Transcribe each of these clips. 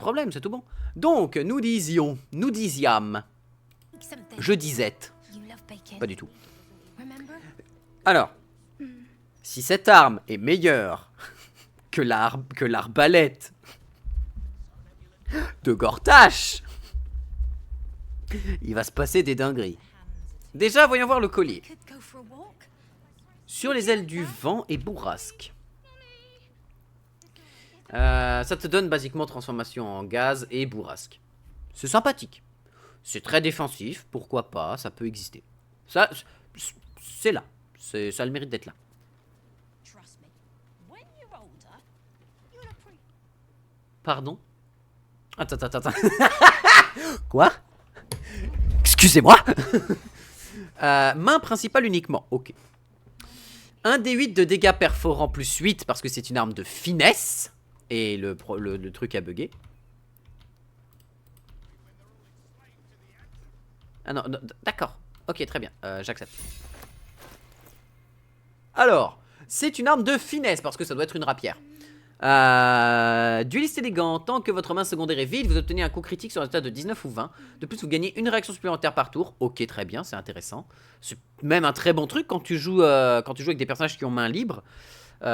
problème, c'est tout bon. Donc, nous disions, nous disions, je disais, pas du tout. Alors, si cette arme est meilleure que l'arbalète de Gortash, il va se passer des dingueries. Déjà, voyons voir le collier. Sur les ailes du vent et bourrasque. Ça te donne basiquement transformation en gaz et bourrasque. C'est sympathique. C'est très défensif, pourquoi pas, ça peut exister. Ça, c'est là. Ça a le mérite d'être là. Pardon? Attends. Quoi? Excusez-moi. Main principale uniquement, ok. 1 D8 de dégâts perforants plus 8 parce que c'est une arme de finesse. Et le truc a bugué. Ah non, d'accord. Ok, très bien, j'accepte. Alors, c'est une arme de finesse parce que ça doit être une rapière. Dueliste élégant, tant que votre main secondaire est vide, vous obtenez un coup critique sur un résultat de 19 ou 20. De plus, vous gagnez une réaction supplémentaire par tour. Ok, très bien, c'est intéressant. C'est même un très bon truc quand tu joues avec des personnages qui ont main libre. Qui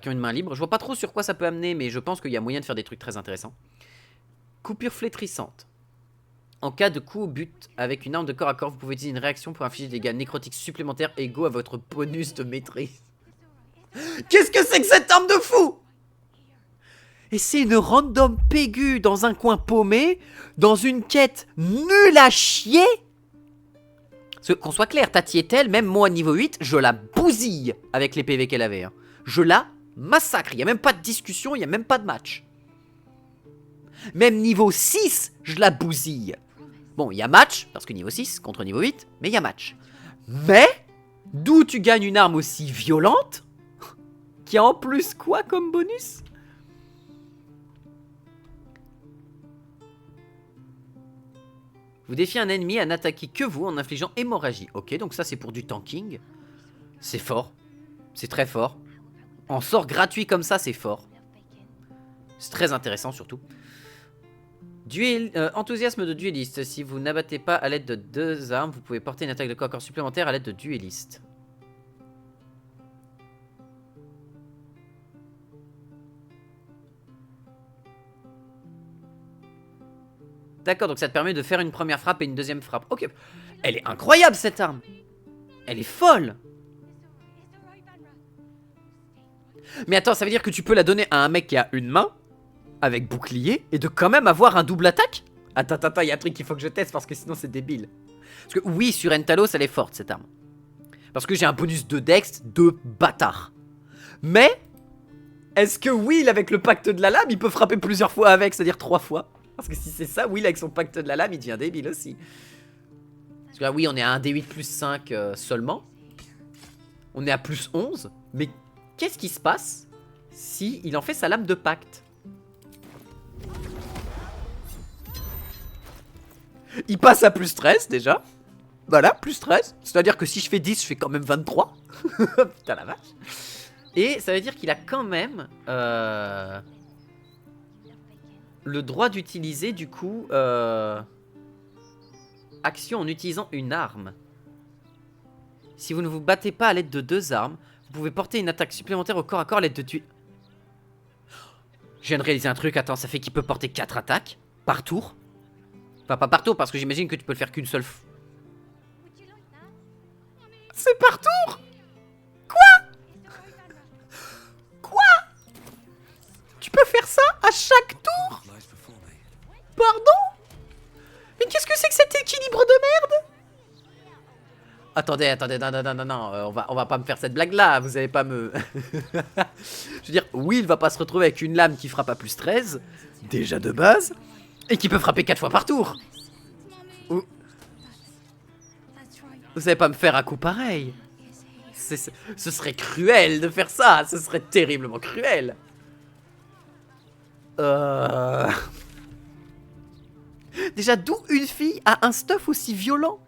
ont une main libre. Je vois pas trop sur quoi ça peut amener, mais je pense qu'il y a moyen de faire des trucs très intéressants. Coupure flétrissante. En cas de coup au but avec une arme de corps à corps, vous pouvez utiliser une réaction pour infliger des dégâts nécrotiques supplémentaires égaux à votre bonus de maîtrise. Qu'est-ce que c'est que cette arme de fou? Et c'est une random pégu dans un coin paumé, dans une quête nulle à chier. Qu'on soit clair, Tati est elle, même moi niveau 8, je la bousille avec les PV qu'elle avait. Hein. Je la massacre, il n'y a même pas de discussion, il n'y a même pas de match. Même niveau 6, je la bousille. Bon, il y a match, parce que niveau 6 contre niveau 8, mais il y a match. Mais, d'où tu gagnes une arme aussi violente, qui a en plus quoi comme bonus? Vous défiez un ennemi à n'attaquer que vous en infligeant hémorragie. Ok, donc ça c'est pour du tanking. C'est fort. C'est très fort. En sort gratuit comme ça, c'est fort. C'est très intéressant surtout. Enthousiasme de dueliste. Si vous n'abattez pas à l'aide de 2 armes, vous pouvez porter une attaque de corps à corps supplémentaire à l'aide de dueliste. D'accord, donc ça te permet de faire une première frappe et une deuxième frappe. Ok, elle est incroyable cette arme. Elle est folle. Mais attends, ça veut dire que tu peux la donner à un mec qui a une main, avec bouclier, et de quand même avoir un double attaque? Attends, il y a un truc qu'il faut que je teste parce que sinon c'est débile. Parce que oui, sur Entalos, elle est forte cette arme. Parce que j'ai un bonus de Dex de bâtard. Mais, est-ce que Will, avec le pacte de la lame, il peut frapper plusieurs fois avec, c'est-à-dire 3 fois? Parce que si c'est ça, Will avec son pacte de la lame, il devient débile aussi. Parce que là, oui, on est à un D8 plus 5 seulement. On est à plus 11. Mais qu'est-ce qui se passe si il en fait sa lame de pacte? Il passe à plus 13 déjà. Voilà, plus 13. C'est-à-dire que si je fais 10, je fais quand même 23. Putain la vache. Et ça veut dire qu'il a quand même... le droit d'utiliser du coup action en utilisant une arme. Si vous ne vous battez pas à l'aide de 2 armes, vous pouvez porter une attaque supplémentaire au corps à corps à l'aide de Je viens de réaliser un truc, attends, ça fait qu'il peut porter 4 attaques par tour. Enfin pas par tour parce que j'imagine que tu peux le faire qu'une seule fois. C'est par tour? Quoi? Tu peux faire ça à chaque tour? Pardon? Mais qu'est-ce que c'est que cet équilibre de merde? Attendez, non, on va pas me faire cette blague là, vous allez pas me... Je veux dire, oui, il va pas se retrouver avec une lame qui frappe à plus 13, déjà de base, et qui peut frapper 4 fois par tour. Vous allez pas me faire un coup pareil. Ce serait cruel de faire ça, ce serait terriblement cruel. Déjà, d'où une fille a un stuff aussi violent?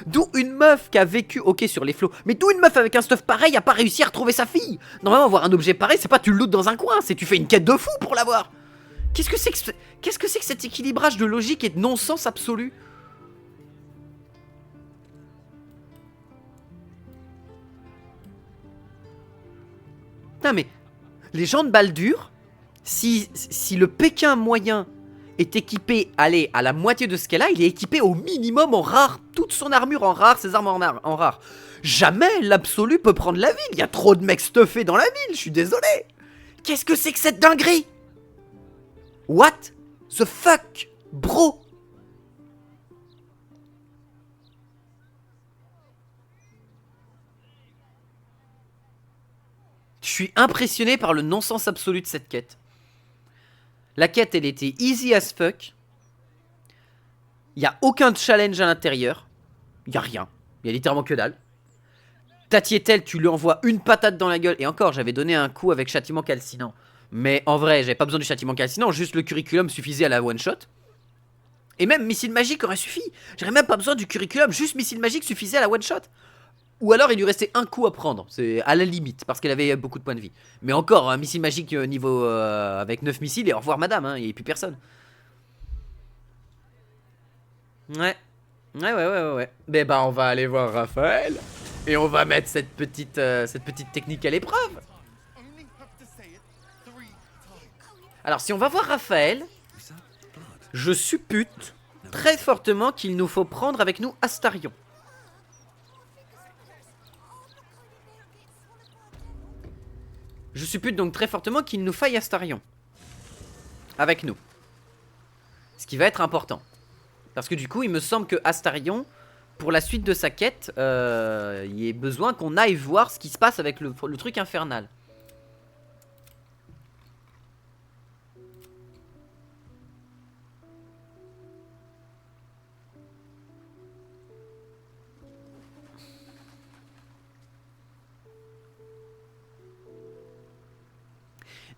D'où une meuf qui a vécu, ok, sur les flots, mais d'où une meuf avec un stuff pareil a pas réussi à retrouver sa fille? Normalement, avoir un objet pareil, c'est pas tu le lootes dans un coin, c'est tu fais une quête de fou pour l'avoir. Qu'est-ce que c'est que cet équilibrage de logique et de non-sens absolu? Non mais, les gens de Baldur, si le Pékin moyen est équipé, allez, à la moitié de ce qu'elle a, il est équipé au minimum en rare. Toute son armure en rare, ses armes en rare. Jamais l'absolu peut prendre la ville. Il y a trop de mecs stuffés dans la ville, je suis désolé. Qu'est-ce que c'est que cette dinguerie? What the fuck, bro? Je suis impressionné par le non-sens absolu de cette quête. La quête, elle était easy as fuck. Il n'y a aucun challenge à l'intérieur. Il n'y a rien. Il y a littéralement que dalle. Tatietel, tu lui envoies une patate dans la gueule. Et encore, j'avais donné un coup avec châtiment calcinant. Mais en vrai, j'avais pas besoin du châtiment calcinant. Juste le curriculum suffisait à la one-shot. Et même missile magique aurait suffi. J'aurais même pas besoin du curriculum. Juste missile magique suffisait à la one-shot. Ou alors il lui restait un coup à prendre. C'est à la limite. Parce qu'elle avait beaucoup de points de vie. Mais encore, un missile magique niveau avec 9 missiles. Et au revoir madame. Hein, il n'y a plus personne. Ouais. Ouais. Mais bah on va aller voir Raphaël. Et on va mettre cette petite technique à l'épreuve. Alors si on va voir Raphaël, je suppute très fortement qu'il nous faut prendre avec nous Astarion. Je suppute donc très fortement qu'il nous faille Astarion. Avec nous. Ce qui va être important. Parce que du coup il me semble que Astarion, pour la suite de sa quête, il y ait besoin qu'on aille voir ce qui se passe avec le truc infernal.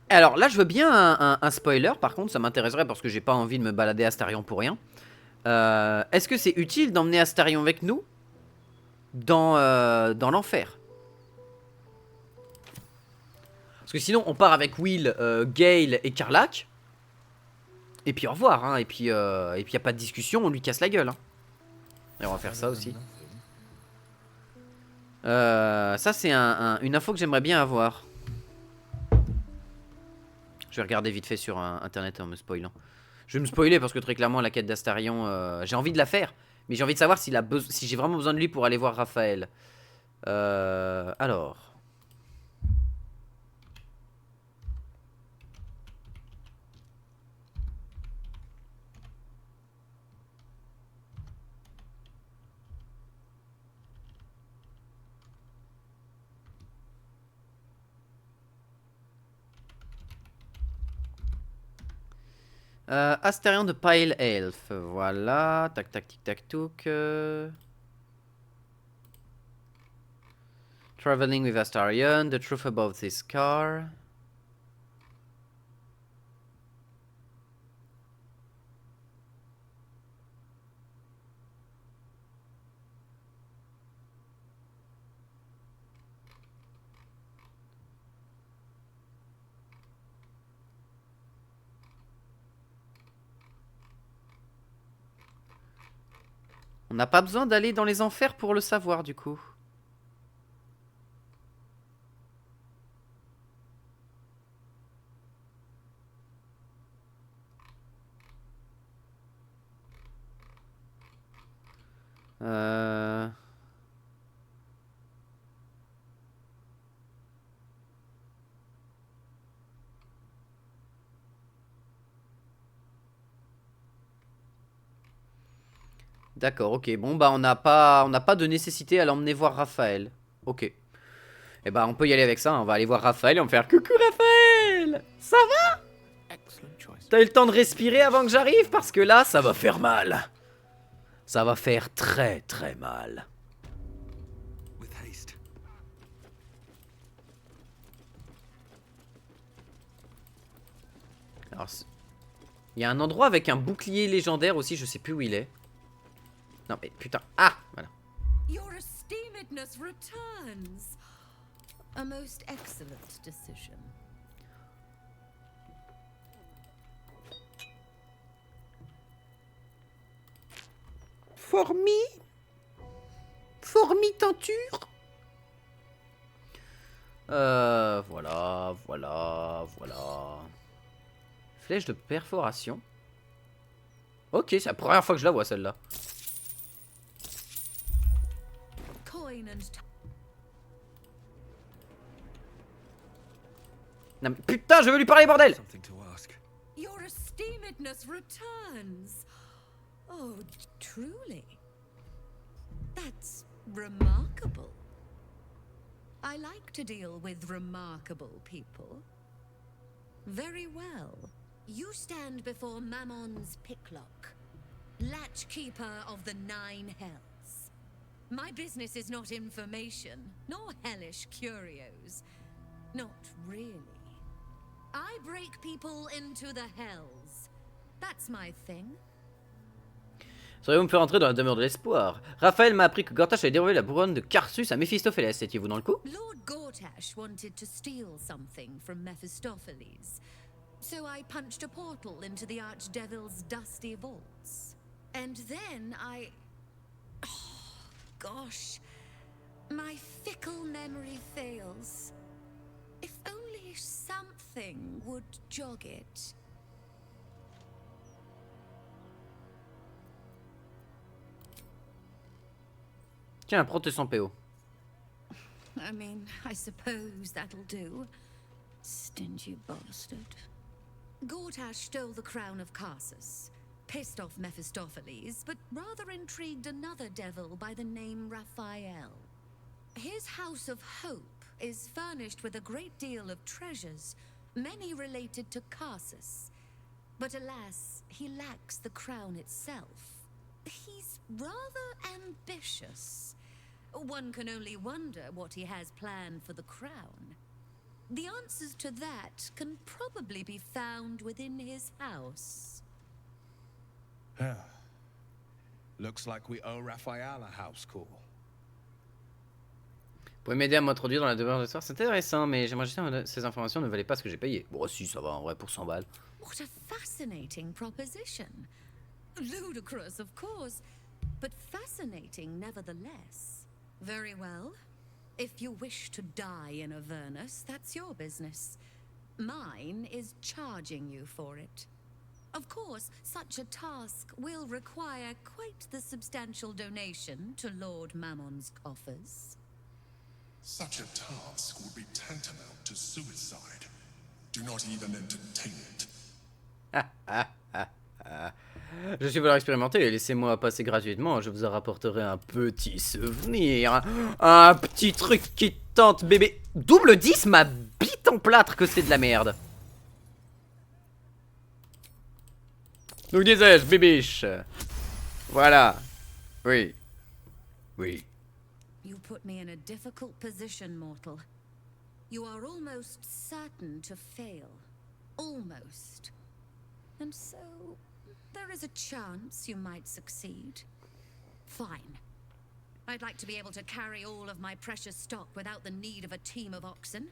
Alors là je veux bien un spoiler, par contre ça m'intéresserait parce que j'ai pas envie de me balader Astarion pour rien. Est-ce que c'est utile d'emmener Astarion avec nous dans l'enfer? Parce que sinon on part avec Will, Gale et Karlach. Et puis au revoir, hein. Et puis y a pas de discussion, on lui casse la gueule, hein. Et on va faire ça aussi. Ça c'est une info que j'aimerais bien avoir. Je vais regarder vite fait sur internet en me spoilant. Je vais me spoiler parce que très clairement la quête d'Astarion, j'ai envie de la faire. Mais j'ai envie de savoir si j'ai vraiment besoin de lui pour aller voir Raphaël. Alors. Astarion de Pile Elf. Voilà. Tac tac tic tac touk. Traveling with Astarion. The truth about this car. On n'a pas besoin d'aller dans les enfers pour le savoir du coup. D'accord, ok. Bon bah on n'a pas de nécessité à l'emmener voir Raphaël. Ok. Et bah on peut y aller avec ça, hein. On va aller voir Raphaël et on va faire coucou Raphaël. Ça va? T'as eu le temps de respirer avant que j'arrive? Parce que là, ça va faire mal. Ça va faire très très mal. Alors, il y a un endroit avec un bouclier légendaire aussi, je sais plus où il est. Non mais putain, ah, voilà. Your esteemedness returns. A most excellent decision. Formitinture. Voilà. Flèche de perforation. Ok, c'est la première fois que je la vois celle-là. Coin and Non mais putain, je veux lui parler, bordel! Something to ask. your esteemedness returns. Oh, truly. That's remarkable. I like to deal with remarkable people. Very well. You stand before Mammon's picklock, latchkeeper of the 9 hells. My business is not information, nor hellish curios. Not really. I break people into the hells. That's my thing. Sauriez-vous me faire entrer dans la demeure de l'espoir? Raphaël m'a appris que Gortash avait déroulé la couronne de Carsus à Méphistophélès. Étiez-vous dans le coup? Lord Gortash wanted to steal something from Mephistopheles, so I punched a portal into the Archdevil's dusty vaults. And then Oh, gosh. My fickle memory fails. If only something would jog it. Tiens, prends-toi son PO. I mean, I suppose that'll do. Stingy bastard. Gortash stole the crown of Carsus, pissed off Mephistopheles, but rather intrigued another devil by the name Raphael. His House of Hope is furnished with a great deal of treasures, many related to Carsus. But alas, he lacks the crown itself. He's rather ambitious. One can only wonder what he has planned for the crown. The answers to that can probably be found within his house. Looks like we owe Raphael a house call. Vous pouvez m'aider à m'introduire dans la demeure de l'espoir? C'est intéressant, mais j'aimerais juste que ces informations ne valaient pas ce que j'ai payé. Bon, si, ça va, en vrai, pour 100 balles. What a fascinating proposition. Ludicrous, of course, but fascinating nevertheless. Very well. If you wish to die in Avernus, that's your business. Mine is charging you for it. Of course, such a task will require quite the substantial donation to Lord Mammon's coffers. Such a task would be tantamount to suicide. Do not even entertain it. Je suis vouloir expérimenter, laissez-moi passer gratuitement, je vous en rapporterai un petit souvenir. Un petit truc qui tente, bébé. Double 10, ma bite en plâtre que c'est de la merde. Donc disais-je, bébiche. Voilà. Oui. Oui. You put me in a difficult position, mortal. You are almost certain to fail. Almost. And so, there is a chance you might succeed. Fine. I'd like to be able to carry all of my precious stock without the need of a team of oxen.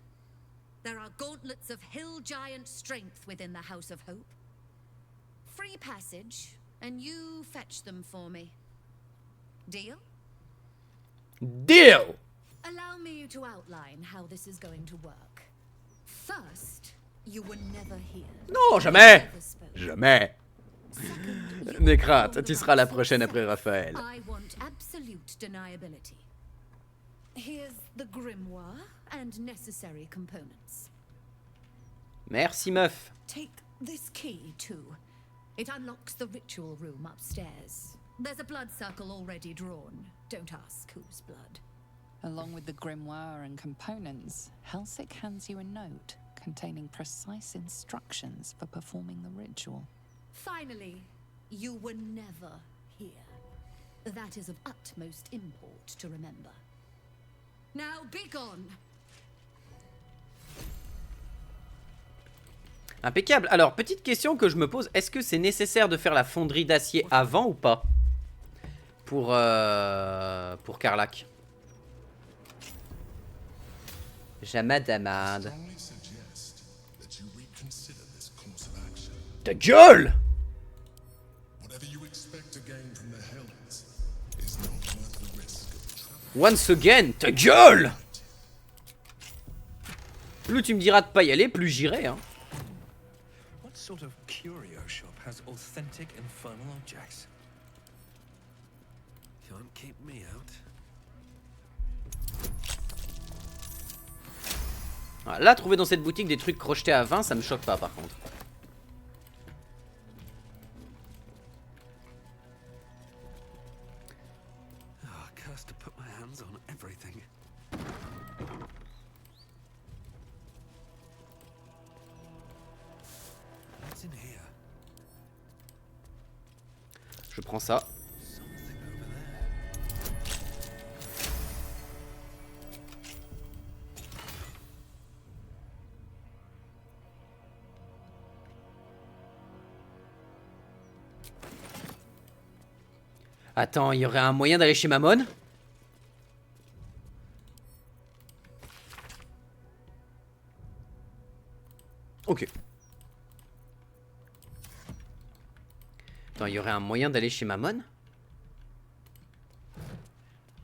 There are gauntlets of hill giant strength within the House of Hope. Free passage, and you fetch them for me. Deal? Deal! Allow me to outline how this is going to work. First, you were never here. Non, jamais! Never spoke. Jamais! Second, you Nécrate, told tu about seras la source prochaine après seven. Raphaël. I want absolute deniability. Here's the grimoire and necessary components. Merci, meuf. Take this key, too. It unlocks the ritual room upstairs. There's a blood circle already drawn. Don't ask whose blood. Along with the grimoire and components, Helsik hands you a note containing precise instructions for performing the ritual. Finally, you were never here. That is of utmost import to remember. Now be gone. Impeccable. Alors, petite question que je me pose, est-ce que c'est nécessaire de faire la fonderie d'acier avant ou pas? Pour Karlach. Jamadamad. Strongly suggest that you reconsider this course of action. Ta gueule! Whatever you expect to gain from the Hells, is not worth the risk of travel. Once again, ta gueule! Plus tu me diras de pas y aller, plus j'irai, hein. What sort of curio shop has authentic infernal objects? Can't keep me out. Ah, là, trouver dans cette boutique des trucs crochetés à 20, ça me choque pas par contre. Ah, cursed to put my hands on everything. What's in here? Je prends ça. Something over there. Attends, il y aurait un moyen d'aller chez Mammon? Ok. Attends, il y aurait un moyen d'aller chez Mammon?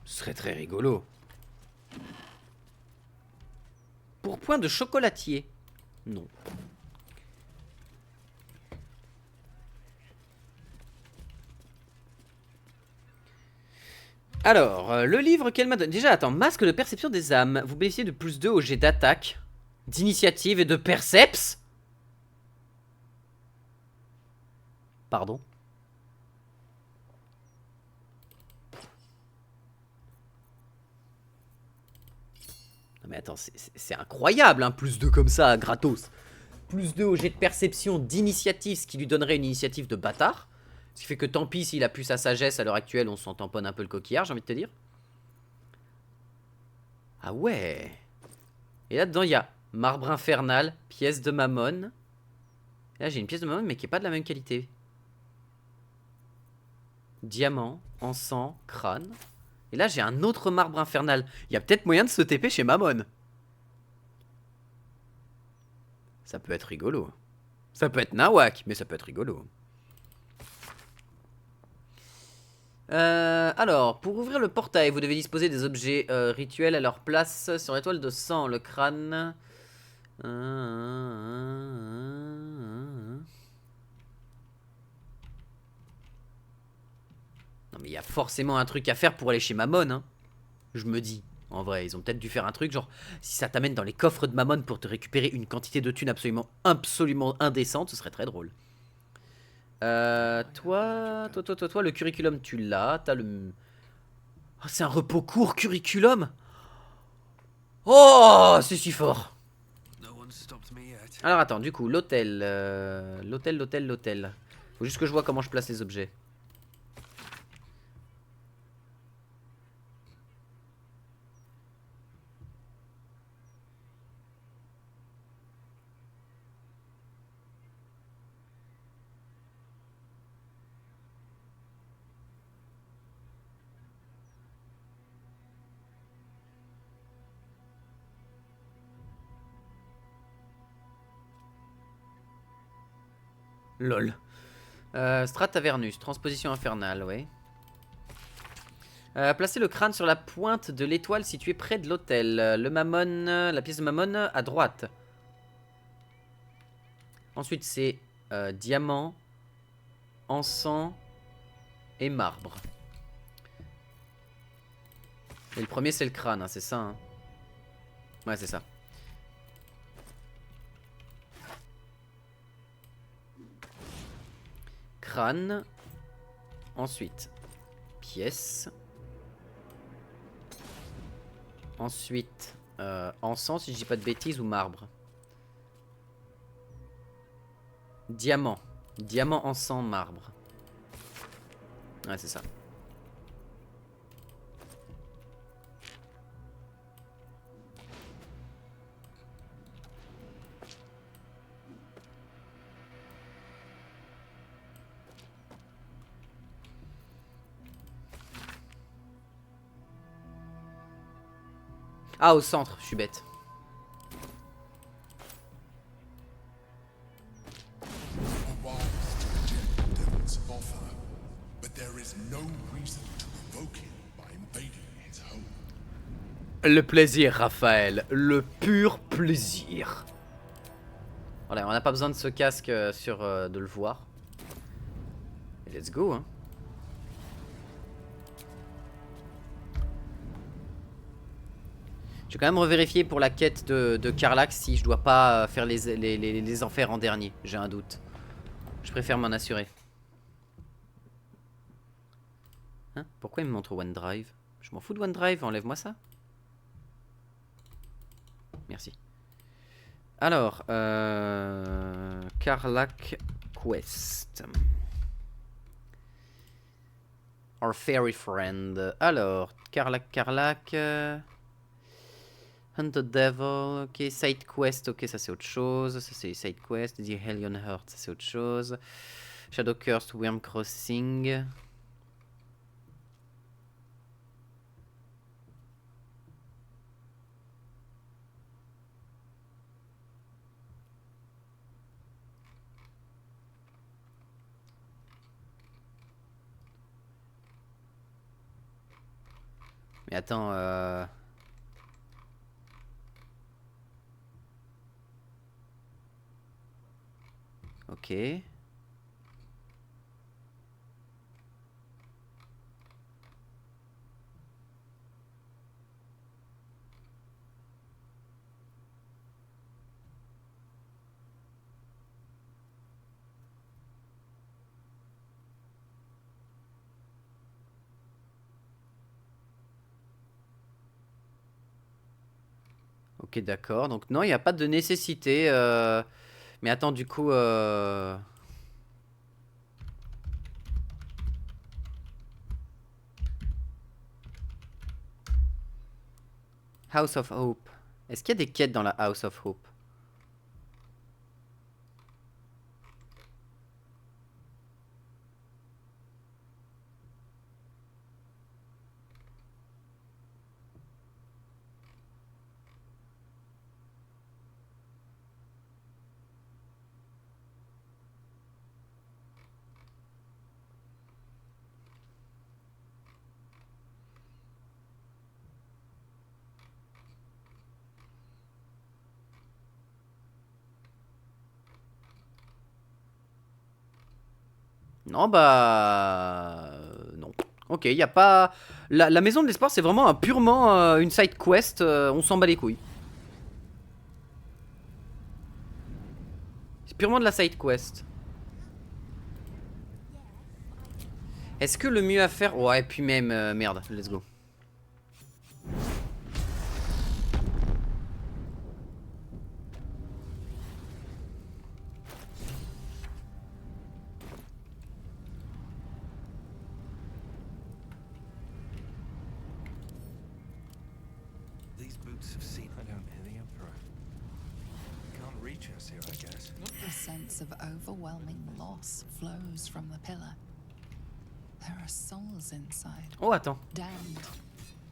Ce serait très rigolo. Pourpoint de chocolatier. Non. Alors, le livre qu'elle m'a donné... Déjà, attends, masque de perception des âmes. Vous bénéficiez de plus 2 au jet d'attaque, d'initiative et de perceps. Pardon. Non mais attends, c'est incroyable, hein, plus 2 comme ça, gratos. Plus 2 au jet de perception, d'initiative, ce qui lui donnerait une initiative de bâtard. Ce qui fait que tant pis s'il a plus sa sagesse à l'heure actuelle, on s'en tamponne un peu le coquillard, j'ai envie de te dire. Ah ouais. Et là-dedans, il y a marbre infernal, pièce de Mammon. Et là, j'ai une pièce de Mammon, mais qui n'est pas de la même qualité. Diamant, encens, crâne. Et là, j'ai un autre marbre infernal. Il y a peut-être moyen de se TP chez Mammon. Ça peut être rigolo. Ça peut être nawak, mais ça peut être rigolo. Alors, pour ouvrir le portail, vous devez disposer des objets rituels à leur place sur l'étoile de sang, le crâne. Non mais il y a forcément un truc à faire pour aller chez Mammon, hein. Je me dis, en vrai, ils ont peut-être dû faire un truc, genre, si ça t'amène dans les coffres de Mammon pour te récupérer une quantité de thunes absolument indécente, ce serait très drôle. Toi, le curriculum, tu l'as. T'as le... Oh, c'est un repos court curriculum. Oh, c'est si fort. No one stopped me yet. Alors attends, du coup, l'hôtel. L'hôtel. Faut juste que je vois comment je place les objets. Lol. Strat Avernus, transposition infernale, ouais. Placez le crâne sur la pointe de l'étoile située près de l'hôtel. Le Mammon, la pièce de Mammon à droite. Ensuite, c'est diamant, encens et marbre. Et le premier, c'est le crâne, hein, c'est ça, hein. Ouais, c'est ça. Crâne. Ensuite, pièce. Ensuite, encens, si je dis pas de bêtises, ou marbre. Diamant. Diamant, encens, marbre. Ouais, c'est ça. Ah, au centre, je suis bête. Are wise to reject the devil's offer, but there is no reason to provoke him by invading his home. Le plaisir, Raphaël. Le pur plaisir. Voilà, on n'a pas besoin de ce casque de le voir. Et let's go, hein. Je vais quand même revérifier pour la quête de Karlach si je dois pas faire les enfers en dernier. J'ai un doute. Je préfère m'en assurer. Hein? Pourquoi il me montre OneDrive? Je m'en fous de OneDrive, enlève-moi ça. Merci. Alors, Karlach Quest. Our fairy friend. Alors, Karlach. Hunt the Devil, ok, Side Quest, ok, ça c'est autre chose, ça c'est Side Quest, The Hellion Heart, ça c'est autre chose, Shadow Cursed, Worm Crossing. Mais attends, ok. Ok, d'accord. Donc non, il n'y a pas de nécessité. Mais attends, du coup... House of Hope. Est-ce qu'il y a des quêtes dans la House of Hope? Non, bah... Non. Ok, il n'y a pas... La maison de l'espoir, c'est vraiment purement une side quest. On s'en bat les couilles. C'est purement de la side quest. Est-ce que le mieux à faire... Ouais, puis même... merde, let's go. These boots have seen. I don't hear the Emperor. He can't reach us here, I guess. A sense of overwhelming loss flows from the pillar. There are souls inside, Oh, attends. damned.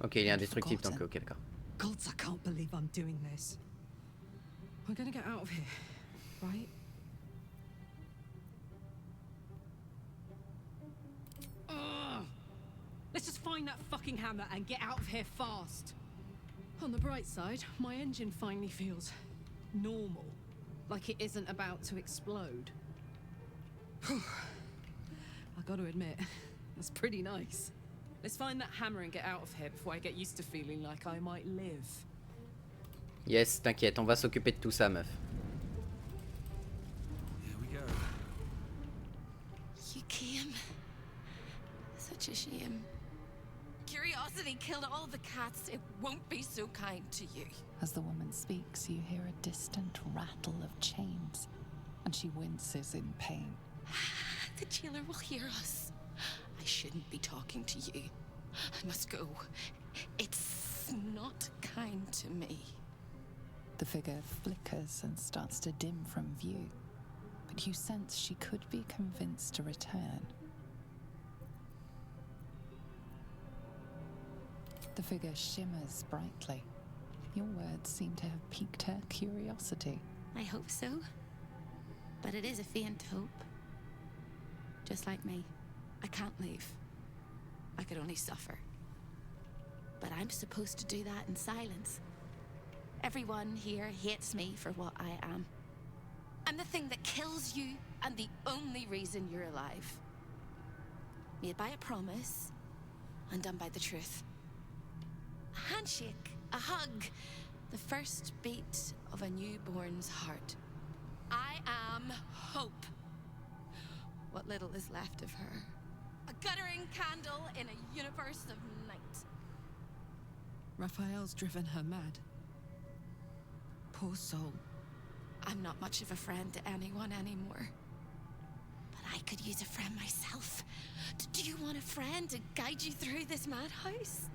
Ok, il est indestructible, donc ok, d'accord. Gods, I can't believe I'm doing this. We're gonna get out of here, right? Ugh. Let's just find that fucking hammer and get out of here fast. On the bright side, my engine finally feels normal. Like it isn't about to explode. I gotta admit, that's pretty nice. Let's find that hammer and get out of here before I get used to feeling like I might live. Yes, t'inquiète, on va s'occuper de tout ça, meuf. Here we go. You came. Such a shame. Curiosity killed all the cats. It won't be so kind to you. As the woman speaks, you hear a distant rattle of chains, and she winces in pain. The jailer will hear us. I shouldn't be talking to you. I must go. It's not kind to me. The figure flickers and starts to dim from view, but you sense she could be convinced to return. The figure shimmers brightly. Your words seem to have piqued her curiosity. I hope so. But it is a faint hope. Just like me. I can't leave. I could only suffer. But I'm supposed to do that in silence. Everyone here hates me for what I am. I'm the thing that kills you and the only reason you're alive. Made by a promise, undone by the truth. A handshake, a hug, the first beat of a newborn's heart. I am hope. What little is left of her. A guttering candle in a universe of night. Raphael's driven her mad. Poor soul. I'm not much of a friend to anyone anymore. But I could use a friend myself. Do you want a friend to guide you through this madhouse?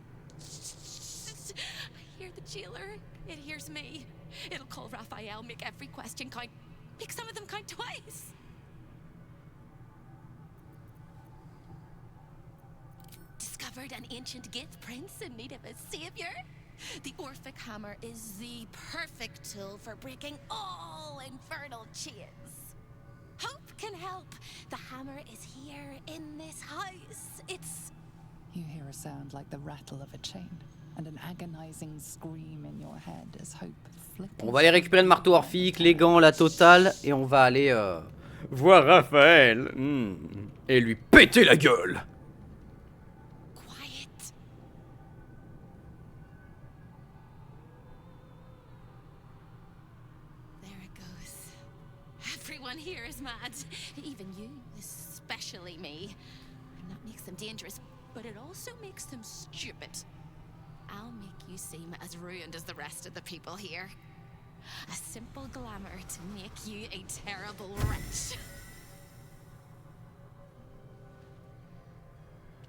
I hear the jailer. It hears me. It'll call Raphael, make every question count. Make some of them count twice. Discovered an ancient gift, prince in need of a savior. The Orphic Hammer is the perfect tool for breaking all infernal chains. Hope can help. The hammer is here in this house. It's... You hear a sound like the rattle of a chain, and an agonizing scream in your head as hope flickers. On va aller récupérer le marteau orphique, les gants, la totale, et on va aller voir Raphaël et lui péter la gueule. quiet. There it goes. Everyone here is mad. Even you, especially me. And that makes them dangerous, but it also makes them stupid. I'll make you seem as ruined as the rest of the people here. A simple glamour to make you a terrible wretch.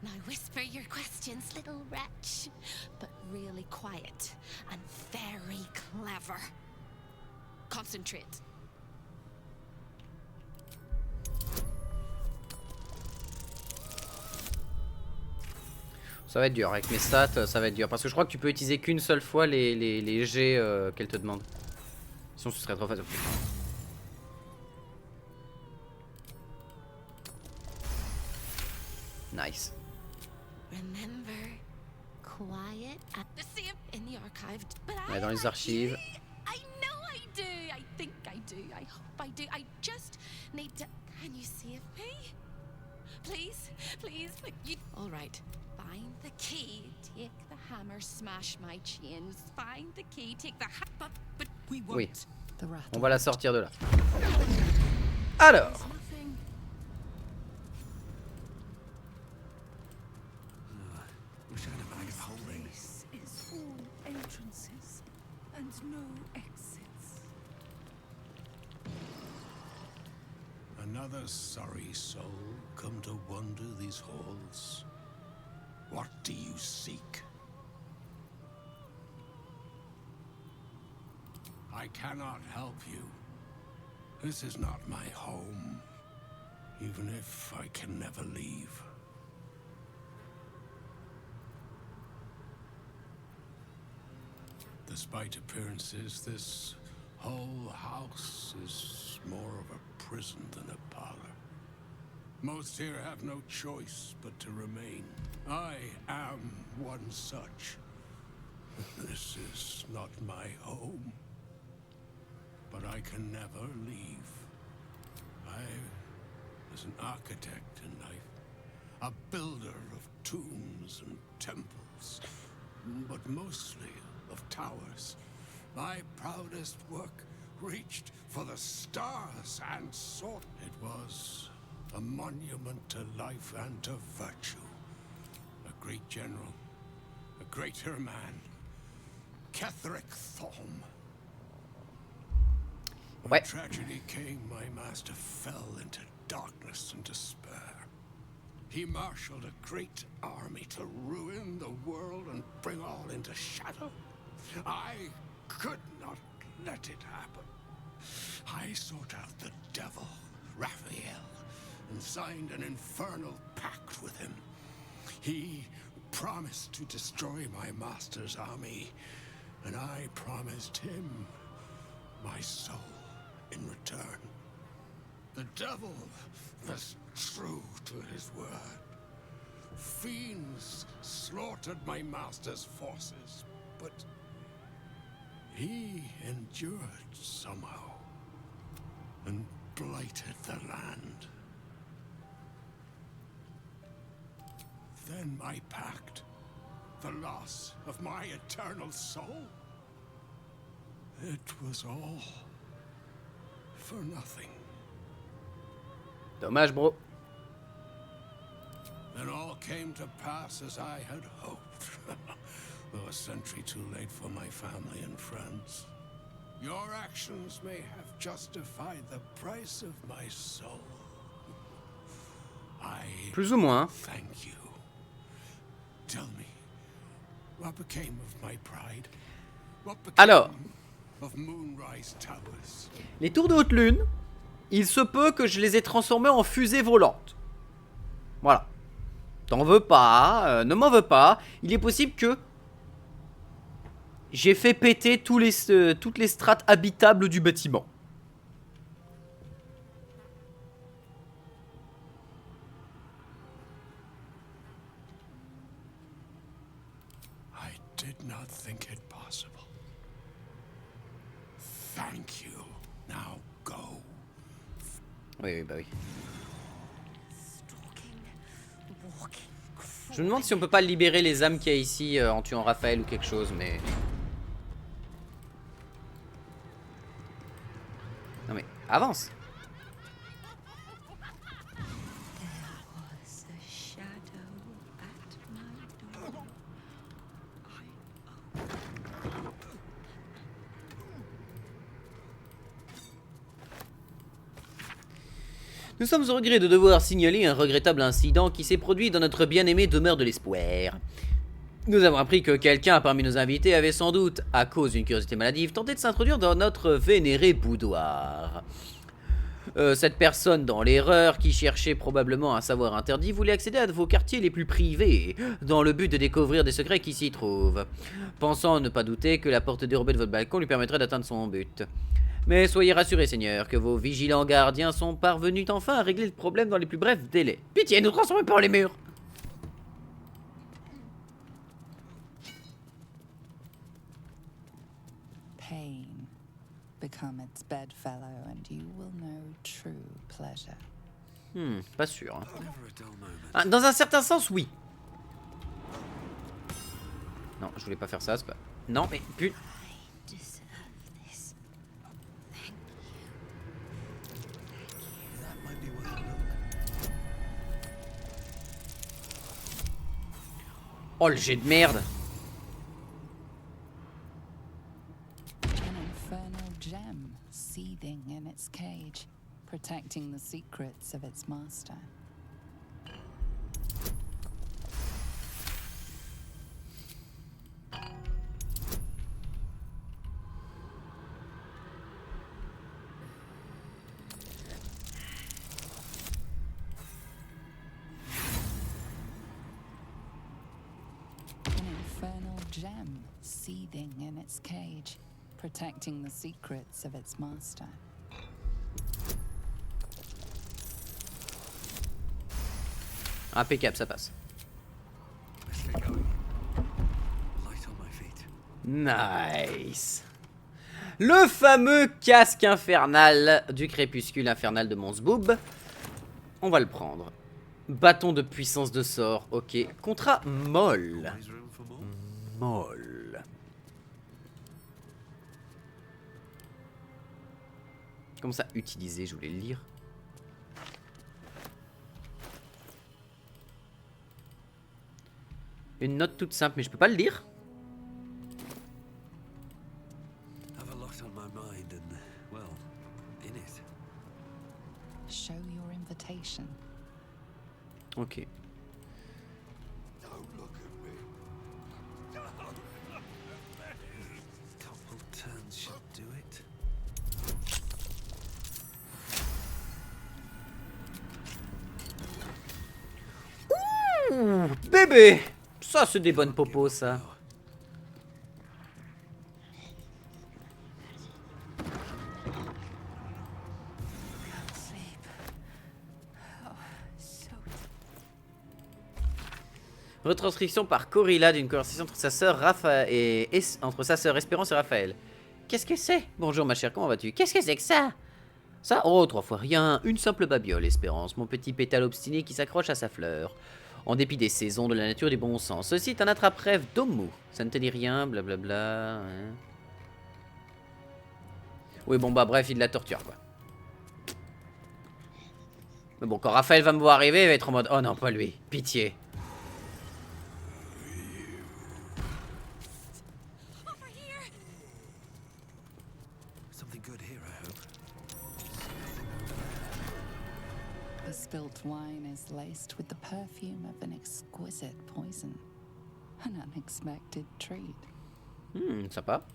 Now whisper your questions, little wretch, but really quiet and very clever. Concentrate. Ça va être dur, avec mes stats, ça va être dur. Parce que je crois que tu peux utiliser qu'une seule fois les jets qu'elle te demande. Sinon ce serait trop facile. Nice. Remember, quiet at the same in the archive. But Ouais, dans les archives. I know I do. I think I do. I hope I do. I just need to. Can you save me? Please, please. You. All right. Find the key. Take the hammer. Smash my chains. Find the key. Take the hammer. But we won't. Oui. The rattle. On va la sortir de là. Alors. Nothing. Wish I had a bag of holding. This is all entrances and no exits. Another sorry soul come to wander these halls. What do you seek? I cannot help you. This is not my home, even if I can never leave. Despite appearances, this whole house is more of a prison than a parlor. Most here have no choice but to remain. I am one such. This is not my home. But I can never leave. I was an architect in life, a builder of tombs and temples, but mostly of towers. My proudest work reached for the stars and sought. It was a monument to life and to virtue. A great general, a greater man, Ketheric Thorm. When Ouais. tragedy came, my master fell into darkness and despair. He marshaled a great army to ruin the world and bring all into shadow. I could not let it happen. I sought out the devil, Raphael, and signed an infernal pact with him. He promised to destroy my master's army, and I promised him my soul in return. The devil was true to his word. fiends slaughtered my master's forces, but he endured somehow and blighted the land. Then my pact, the loss of my eternal soul, it was all for nothing. Dommage, bro. Then all came to pass as I had hoped. Though a century too late for my family and friends. Your actions may have justified the price of my soul. I Plus ou moins. thank you. Tell me, what became of my pride? What became Alors, of Moonrise Towers? les tours de haute lune, il se peut que je les ai transformés en fusées volantes. Voilà. T'en veux pas, ne m'en veux pas. Il est possible que j'ai fait péter toutes les strates habitables du bâtiment. I did not think it possible. Thank you. Now go. Oui, oui, bah oui. Stalking, walking, Je me demande si on peut pas libérer les âmes qu'il y a ici en tuant Raphaël ou quelque chose, mais... Non mais, avance. was a shadow at my door. Nous sommes au regret de devoir signaler un regrettable incident qui s'est produit dans notre bien-aimée demeure de l'espoir. Nous avons appris que quelqu'un parmi nos invités avait sans doute, à cause d'une curiosité maladive, tenté de s'introduire dans notre vénéré boudoir. Cette personne dans l'erreur, qui cherchait probablement un savoir interdit, voulait accéder à vos quartiers les plus privés, dans le but de découvrir des secrets qui s'y trouvent, pensant ne pas douter que la porte dérobée de votre balcon lui permettrait d'atteindre son but. Mais soyez rassurés, Seigneur, que vos vigilants gardiens sont parvenus enfin à régler le problème dans les plus brefs délais. Pitié, ne transformez pas les murs! Pain. Become its bedfellow, and you will know true pleasure. Pas sûr. Hein. Never a dull moment. Ah, dans un certain sens, oui. Non, je voulais pas faire ça, c'est pas... Non, mais putain... I deserve this. Thank That might be worth a look. Oh, le jet de merde! An infernal gem seething in its cage, protecting the secrets of its master. An infernal gem seething in its cage, protecting the secrets of its master. Impeccable, ça passe. Let's get going. Light on my feet. Nice. Le fameux casque infernal du crépuscule infernal de Monsboob. On va le prendre. Bâton de puissance de sort, ok. Contrat molle. Always room for more. Molle. Comment ça, utiliser? Je voulais le lire. Une note toute simple, mais je peux pas le lire. Have a lot on my mind and, well, in it. Show your invitation. Ok. Couple turns should do it. Ouh, bébé! Ça, c'est des bonnes popos, ça. sleep. Oh, so Retranscription par Corilla d'une conversation entre sa sœur entre sa sœur Espérance et Raphaël. Qu'est-ce que c'est? Bonjour ma chère, comment vas-tu? Qu'est-ce que c'est que ça? Ça? Oh, 3 fois rien. Une simple babiole, Espérance, mon petit pétale obstiné qui s'accroche à sa fleur. En dépit des saisons, de la nature et du bon sens. Ceci est un attrape-rêve d'homme mou. Ça ne te dit rien, blablabla. Hein. Oui, bon, bah bref, il la torture, quoi. Mais bon, quand Raphaël va me voir arriver, il va être en mode... Oh non, pas lui. Pitié. Over here! Something good here, I hope. The spilt wine is laced with the perfume of an exquisite poison. An unexpected treat. Sympa.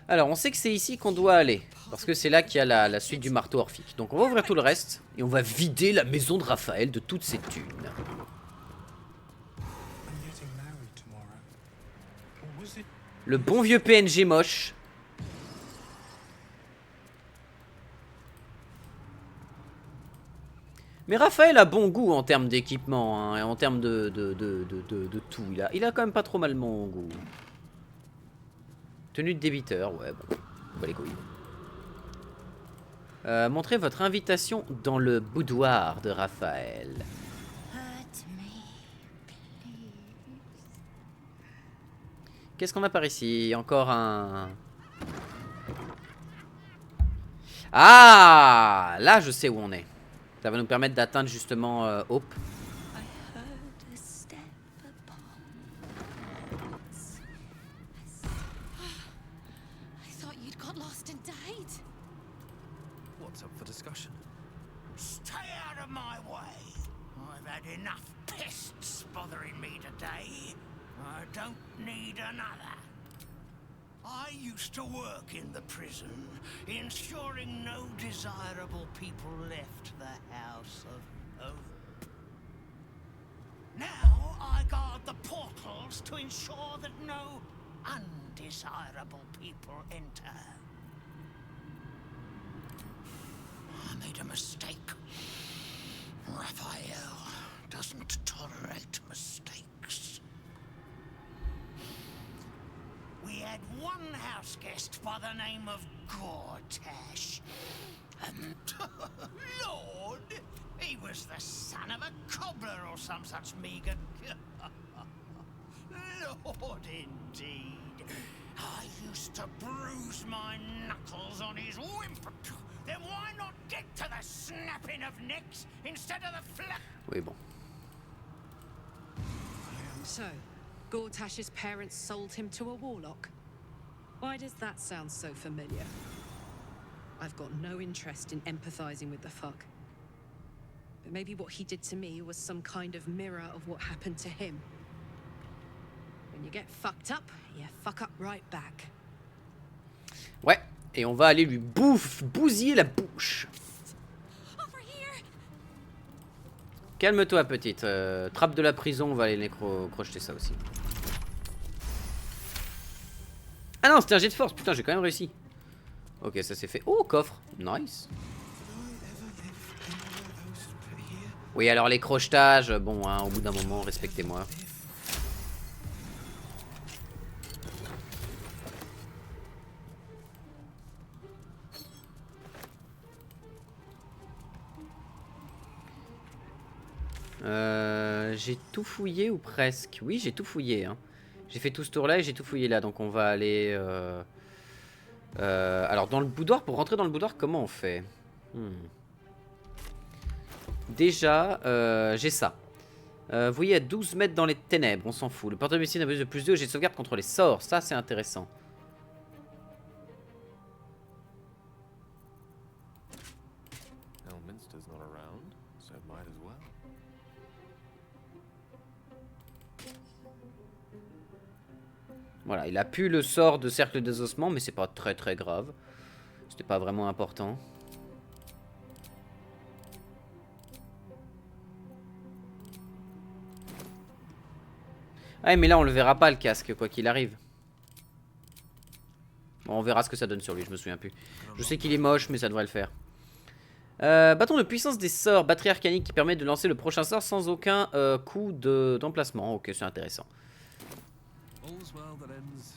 Alors, on sait que c'est ici qu'on doit aller. Parce que c'est là qu'il y a la suite du marteau orphique. Donc on va ouvrir tout le reste. Et on va vider la maison de Raphaël de toutes ses thunes. I'm getting married tomorrow. Or was it? Le bon vieux PNG moche. Mais Raphaël a bon goût en termes d'équipement, hein, et en termes de tout. Il a quand même pas trop mal mon goût. Tenue de débiteur, ouais, bon. Bah les couilles. Montrez votre invitation dans le boudoir de Raphaël. Hurt me, please. Qu'est-ce qu'on a par ici? Encore un... Ah! Là, je sais où on est. Ça va nous permettre d'atteindre justement Hope. I heard a step upon. I thought you'd got lost and died. What's up for discussion? Stay out of my way. I've had enough pests bothering me today. I don't need another. I used to work in the prison, ensuring no desirable people left the House of Hope. Now I guard the portals to ensure that no undesirable people enter. I made a mistake. Raphael doesn't tolerate mistakes. We had one house guest by the name of Gortash. Lord, he was the son of a cobbler or some such meager... Lord, indeed. I used to bruise my knuckles on his whimper. Then why not get to the snapping of necks instead of the flap? Oui, bon. So, Gortash's parents sold him to a warlock. Why does that sound so familiar? I've got no interest in empathizing with the fuck. But maybe what he did to me was some kind of mirror of what happened to him. When you get fucked up, you fuck up right back. Ouais, et on va aller lui bousiller la bouche. Over here! Calme-toi, petite. Trappe de la prison, on va aller crocheter ça aussi. Ah non, c'était un jet de force. Putain, j'ai quand même réussi. Ok, ça c'est fait. Oh, coffre. Nice. Oui, alors les crochetages, bon, hein, au bout d'un moment, respectez-moi. J'ai tout fouillé ou presque? Oui, j'ai tout fouillé. Hein. J'ai fait tout ce tour là et j'ai tout fouillé là. Donc on va aller... alors dans le boudoir, pour rentrer dans le boudoir, comment on fait? Déjà, j'ai ça. Vous voyez à 12 mètres dans les ténèbres, on s'en fout. Le portable médecine a besoin de plus 2, j'ai de sauvegarde contre les sorts. Ça, c'est intéressant. Elminster's not around, so might as well. Voilà, il a pu le sort de cercle des ossements, mais c'est pas très très grave. C'était pas vraiment important. Ah, mais là on le verra pas le casque, quoi qu'il arrive. Bon, on verra ce que ça donne sur lui, je me souviens plus. Je sais qu'il est moche, mais ça devrait le faire. Bâton de puissance des sorts, batterie arcanique qui permet de lancer le prochain sort sans aucun coup d'emplacement. Ok, c'est intéressant. All's well that ends.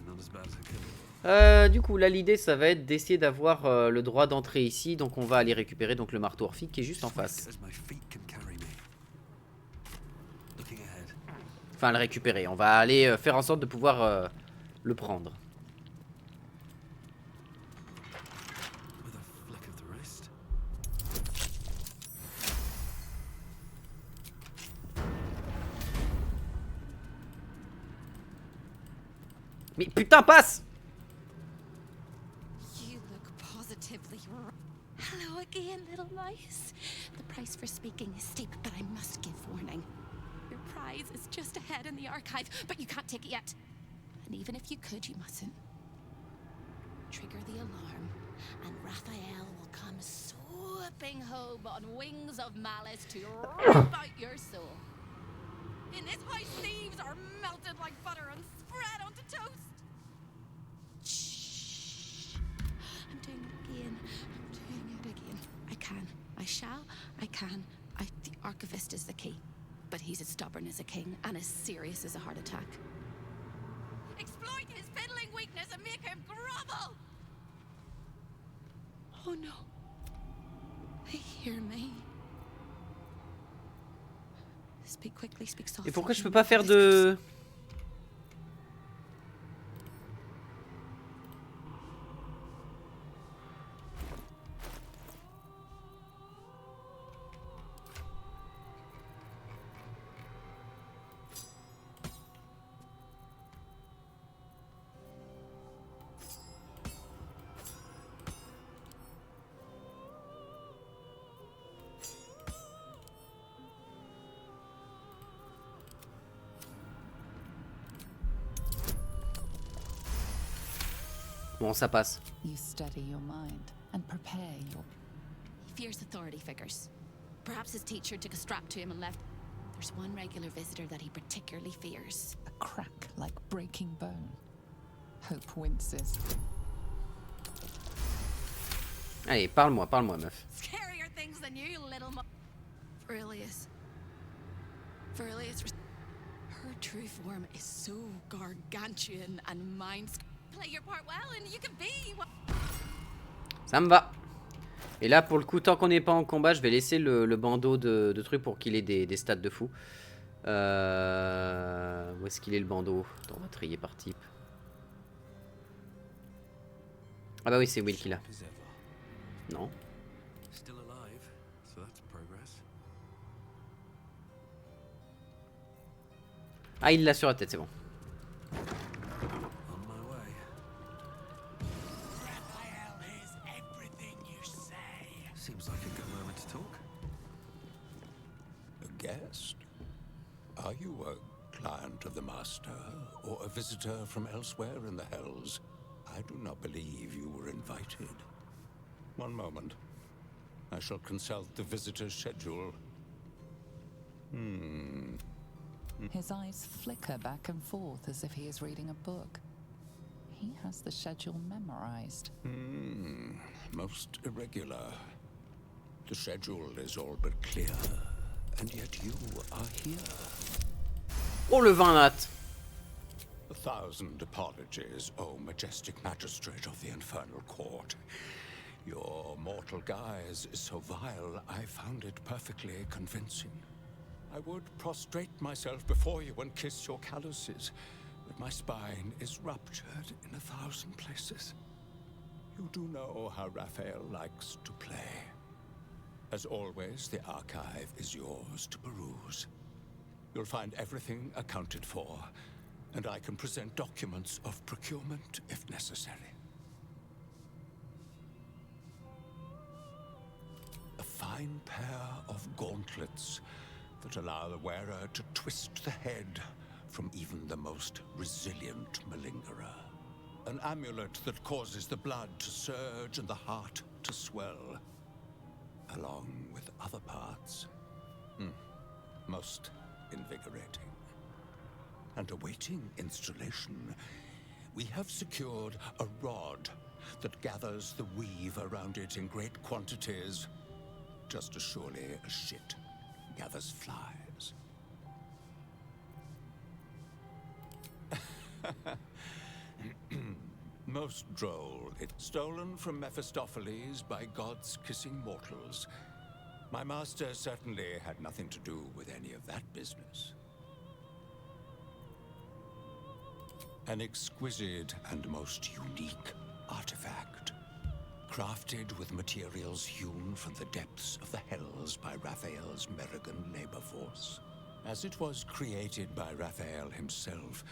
Not as bad as it could. Du coup, là, l'idée, ça va être d'essayer d'avoir le droit d'entrer ici. Donc, on va aller récupérer donc, le marteau orphique qui est juste en face. As my feet can carry me. Looking ahead. Enfin, le récupérer. On va aller faire en sorte de pouvoir le prendre. With a flick of the wrist. Mais putain, passe! You look positively Hello again, little mouse. The price for speaking is steep, but I must give warning. Your prize is just ahead in the archive, but you can't take it yet. And even if you could, you mustn't. Trigger the alarm, and Raphael will come swooping home on wings of malice to rip out your soul. In this house, thieves are melted like butter and spread onto toast. Shh. I'm doing it again. I'm doing it again. I can. I shall. I can. The archivist is the key. But he's as stubborn as a king and as serious as a heart attack. Exploit his fiddling weakness and make him grovel! Oh no. They hear me. Speak quickly, speak softly. Et pourquoi je peux pas faire de... Bon, ça passe. You steady your mind and prepare your... He fears authority figures. Perhaps his teacher took a strap to him and left. There's one regular visitor that he particularly fears. A crack like breaking bone. Hope winces. Allez, parle-moi, meuf. Scarier things than you, little Verilius. Her true form is so gargantuan and mind... Play your part well and you can be... Ça me va. Et là, pour le coup, tant qu'on n'est pas en combat, je vais laisser le bandeau de trucs pour qu'il ait des stats de fou. Où est-ce qu'il est le bandeau? Attends, on va trier par type. Ah bah oui, c'est Will qui l'a. Non. Still alive, so that's progress. Ah, il l'a sur la tête, c'est bon. On my way. Raphael hears everything you say. Seems like a good moment to talk. A guest? Are you a client of the Master, or a visitor from elsewhere in the Hells? I do not believe you were invited. One moment. I shall consult the visitor's schedule. His eyes flicker back and forth as if he is reading a book. He has the schedule memorized. Most irregular. The schedule is all but clear, and yet you are here. Oh, le vin latte. 1,000 apologies, O majestic magistrate of the Infernal Court. Your mortal guise is so vile, I found it perfectly convincing. I would prostrate myself before you and kiss your calluses, but my spine is ruptured in 1,000 places. You do know how Raphael likes to play. As always, the archive is yours to peruse. You'll find everything accounted for, and I can present documents of procurement if necessary. A fine pair of gauntlets that allow the wearer to twist the head from even the most resilient malingerer. An amulet that causes the blood to surge and the heart to swell, along with other parts. Most invigorating. And awaiting installation, we have secured a rod that gathers the weave around it in great quantities, just as surely as shit gathers flies. Most droll. It's stolen from Mephistopheles by gods kissing mortals. My master certainly had nothing to do with any of that business. An exquisite and most unique artifact, crafted with materials hewn from the depths of the hells by Raphael's Merrigan labor force. As it was created by Raphael himself,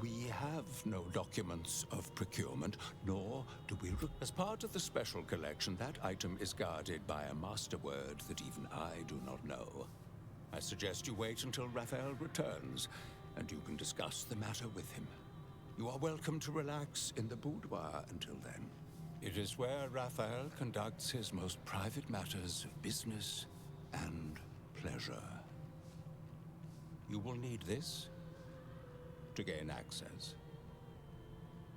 we have no documents of procurement, nor do we... As part of the special collection, that item is guarded by a master word that even I do not know. I suggest you wait until Raphael returns, and you can discuss the matter with him. You are welcome to relax in the boudoir until then. It is where Raphael conducts his most private matters of business and pleasure. You will need this to gain access.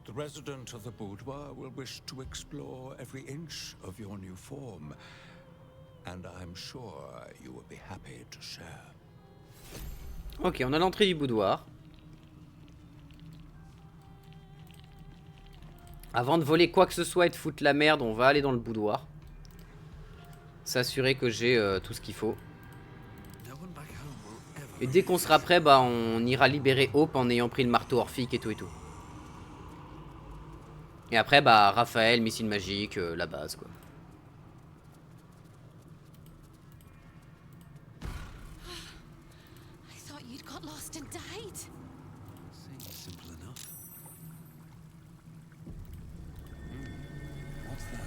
The resident of the boudoir will wish to explore every inch of your new form, and I'm sure you will be happy to share. Ok, on a l'entrée du boudoir. Avant de voler quoi que ce soit et de foutre la merde, on va aller dans le boudoir. S'assurer que j'ai tout ce qu'il faut. Et dès qu'on sera prêt, bah on ira libérer Hope en ayant pris le marteau orphique et tout et tout. Et après, bah Raphaël, missile magique, la base quoi. I thought you'd got lost and died. Seems simple enough. What's that?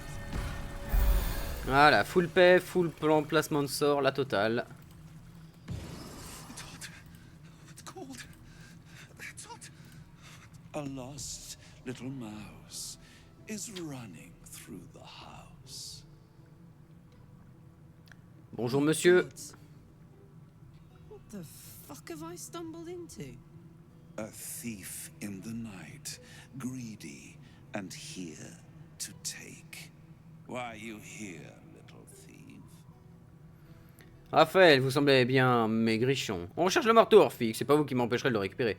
Voilà, full paix, full plan, placement de sort, la totale. A lost little mouse is running through the house. Bonjour monsieur. What the fuck have I stumbled into? A thief in the night, greedy and here to take. Why are you here, little thief? Raphaël, vous semblez bien maigrichon. On recherche le marteau orphique, c'est pas vous qui m'empêcherez de le récupérer.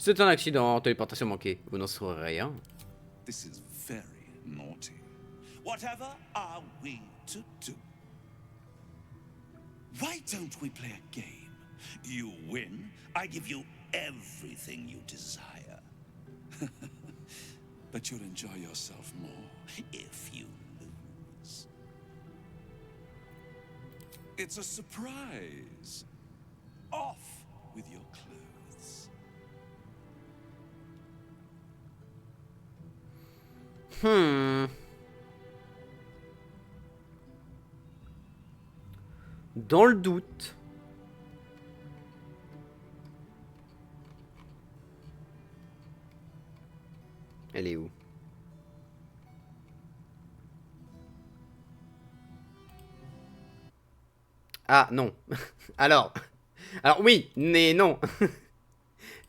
C'est un accident, téléportation manquée. Vous n'en saurez rien. This is very naughty. Whatever are we to do? Why don't we play a game? You win, I give you everything you desire. But you'll enjoy yourself more if you lose. It's a surprise. Off with your clothes. Dans le doute. Elle est où? Ah non. Alors oui, mais non. C'est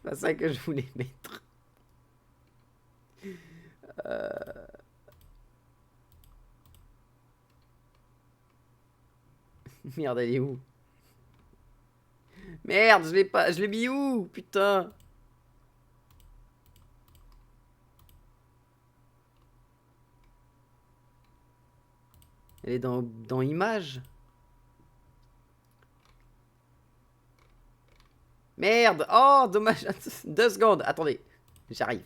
pas ça que je voulais mettre. Merde, elle est où? Merde, je l'ai pas, je l'ai mis où? Putain. Elle est dans images. Merde. Oh, dommage. 2 secondes. Attendez. J'arrive.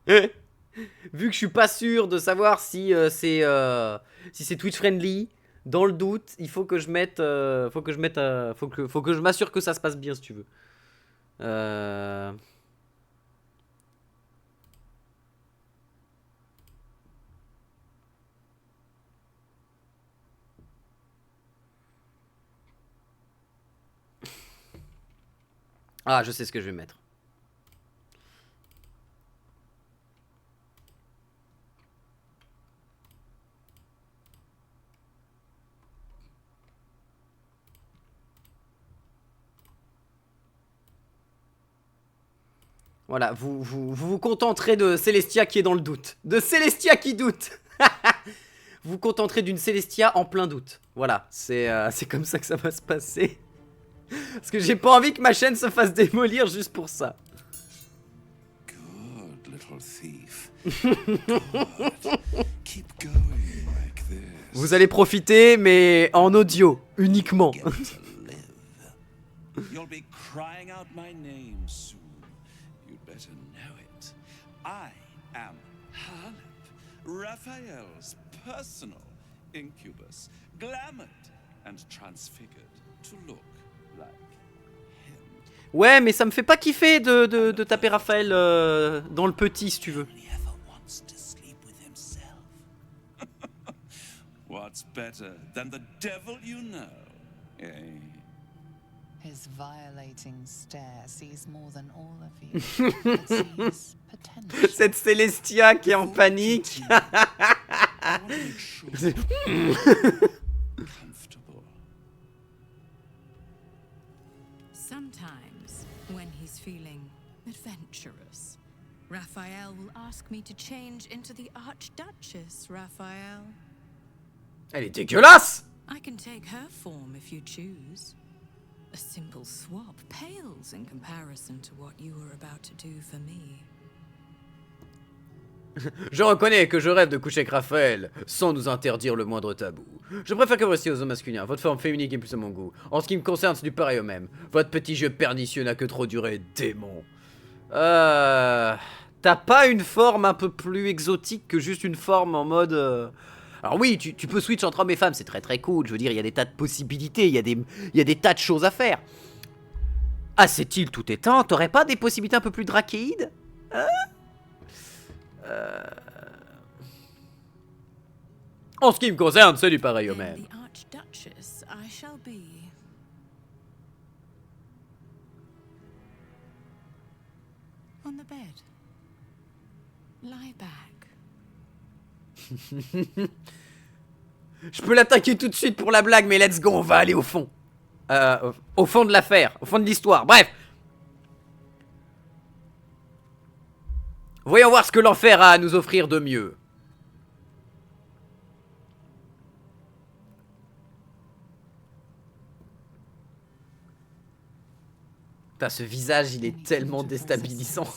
Vu que je suis pas sûr de savoir si c'est Twitch friendly, dans le doute, il faut que je mette, faut que je m'assure que ça se passe bien si tu veux. Ah, je sais ce que je vais mettre. Voilà, vous contenterez de Célestia qui est dans le doute. De Célestia qui doute. Vous vous contenterez d'une Célestia en plein doute. Voilà, c'est comme ça que ça va se passer. Parce que j'ai pas envie que ma chaîne se fasse démolir juste pour ça. Good little thief. Good. Keep going like this. Vous allez profiter, mais en audio, uniquement. Get to live. You'll be crying out my name soon. You'd better know it. I am Halep, Raphael's personal incubus, glamored and transfigured to look like him. Ouais, mais ça me fait pas kiffer de taper Raphaël dans le petit, si tu veux. He ever wants to sleep with himself. What's better than the devil you know? Eh? His violating stare sees more than all of you. It sees potential. Cette Célestia qui est en panique. I want to make sure you're comfortable. Sometimes, when he's feeling adventurous, Raphael will ask me to change into the Archduchess, Raphael. Elle est dégueulasse. I can take her form if you choose. A simple swap pales in comparison to what you were about to do for me. Je reconnais que je rêve de coucher avec Raphaël, sans nous interdire le moindre tabou. Je préfère que vous restiez aux hommes masculins, votre forme féminine est plus à mon goût. En ce qui me concerne, c'est du pareil au même. Votre petit jeu pernicieux n'a que trop duré, démon. T'as pas une forme un peu plus exotique que juste une forme en mode... Alors oui, tu peux switch entre hommes et femmes, c'est très très cool. Je veux dire, il y a des tas de possibilités, il y a des tas de choses à faire. Ah, cette île tout éteint, t'aurais pas des possibilités un peu plus drachéides? Hein? En ce qui me concerne, c'est du pareil au même. And the Archduchess I shall be. On the bed. Lie back. Je peux l'attaquer tout de suite pour la blague, mais let's go, on va aller au fond. Au fond de l'affaire, au fond de l'histoire, bref. Voyons voir ce que l'enfer a à nous offrir de mieux. Putain, ce visage, il est tellement déstabilisant.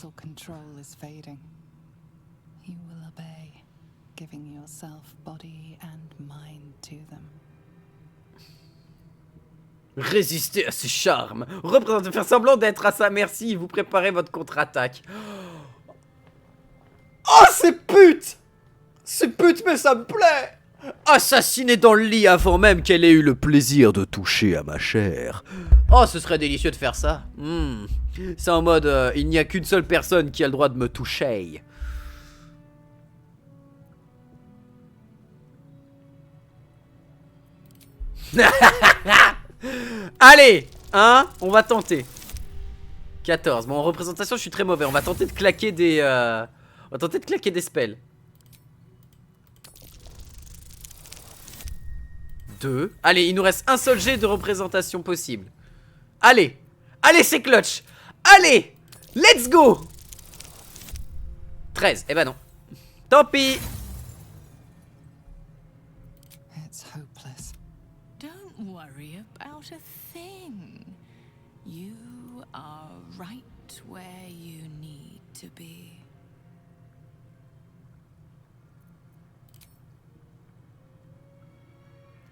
Giving yourself body and mind to them. Résistez à ses charmes. Représentez, faire semblant d'être à sa merci. Vous préparez votre contre-attaque. Oh, c'est pute! C'est pute, mais ça me plaît! Assassiner dans le lit avant même qu'elle ait eu le plaisir de toucher à ma chair. Oh, ce serait délicieux de faire ça. C'est en mode, il n'y a qu'une seule personne qui a le droit de me toucher. Allez, hein, on va tenter. 14. Bon, en représentation, je suis très mauvais. On va tenter de claquer des... On va tenter de claquer des spells. 2. Allez, il nous reste un seul jet de représentation possible. Allez. Allez, c'est clutch. Allez. Let's go. 13. Eh ben non. Tant pis. It's hopeless. Don't worry about a thing. You are right where you need to be.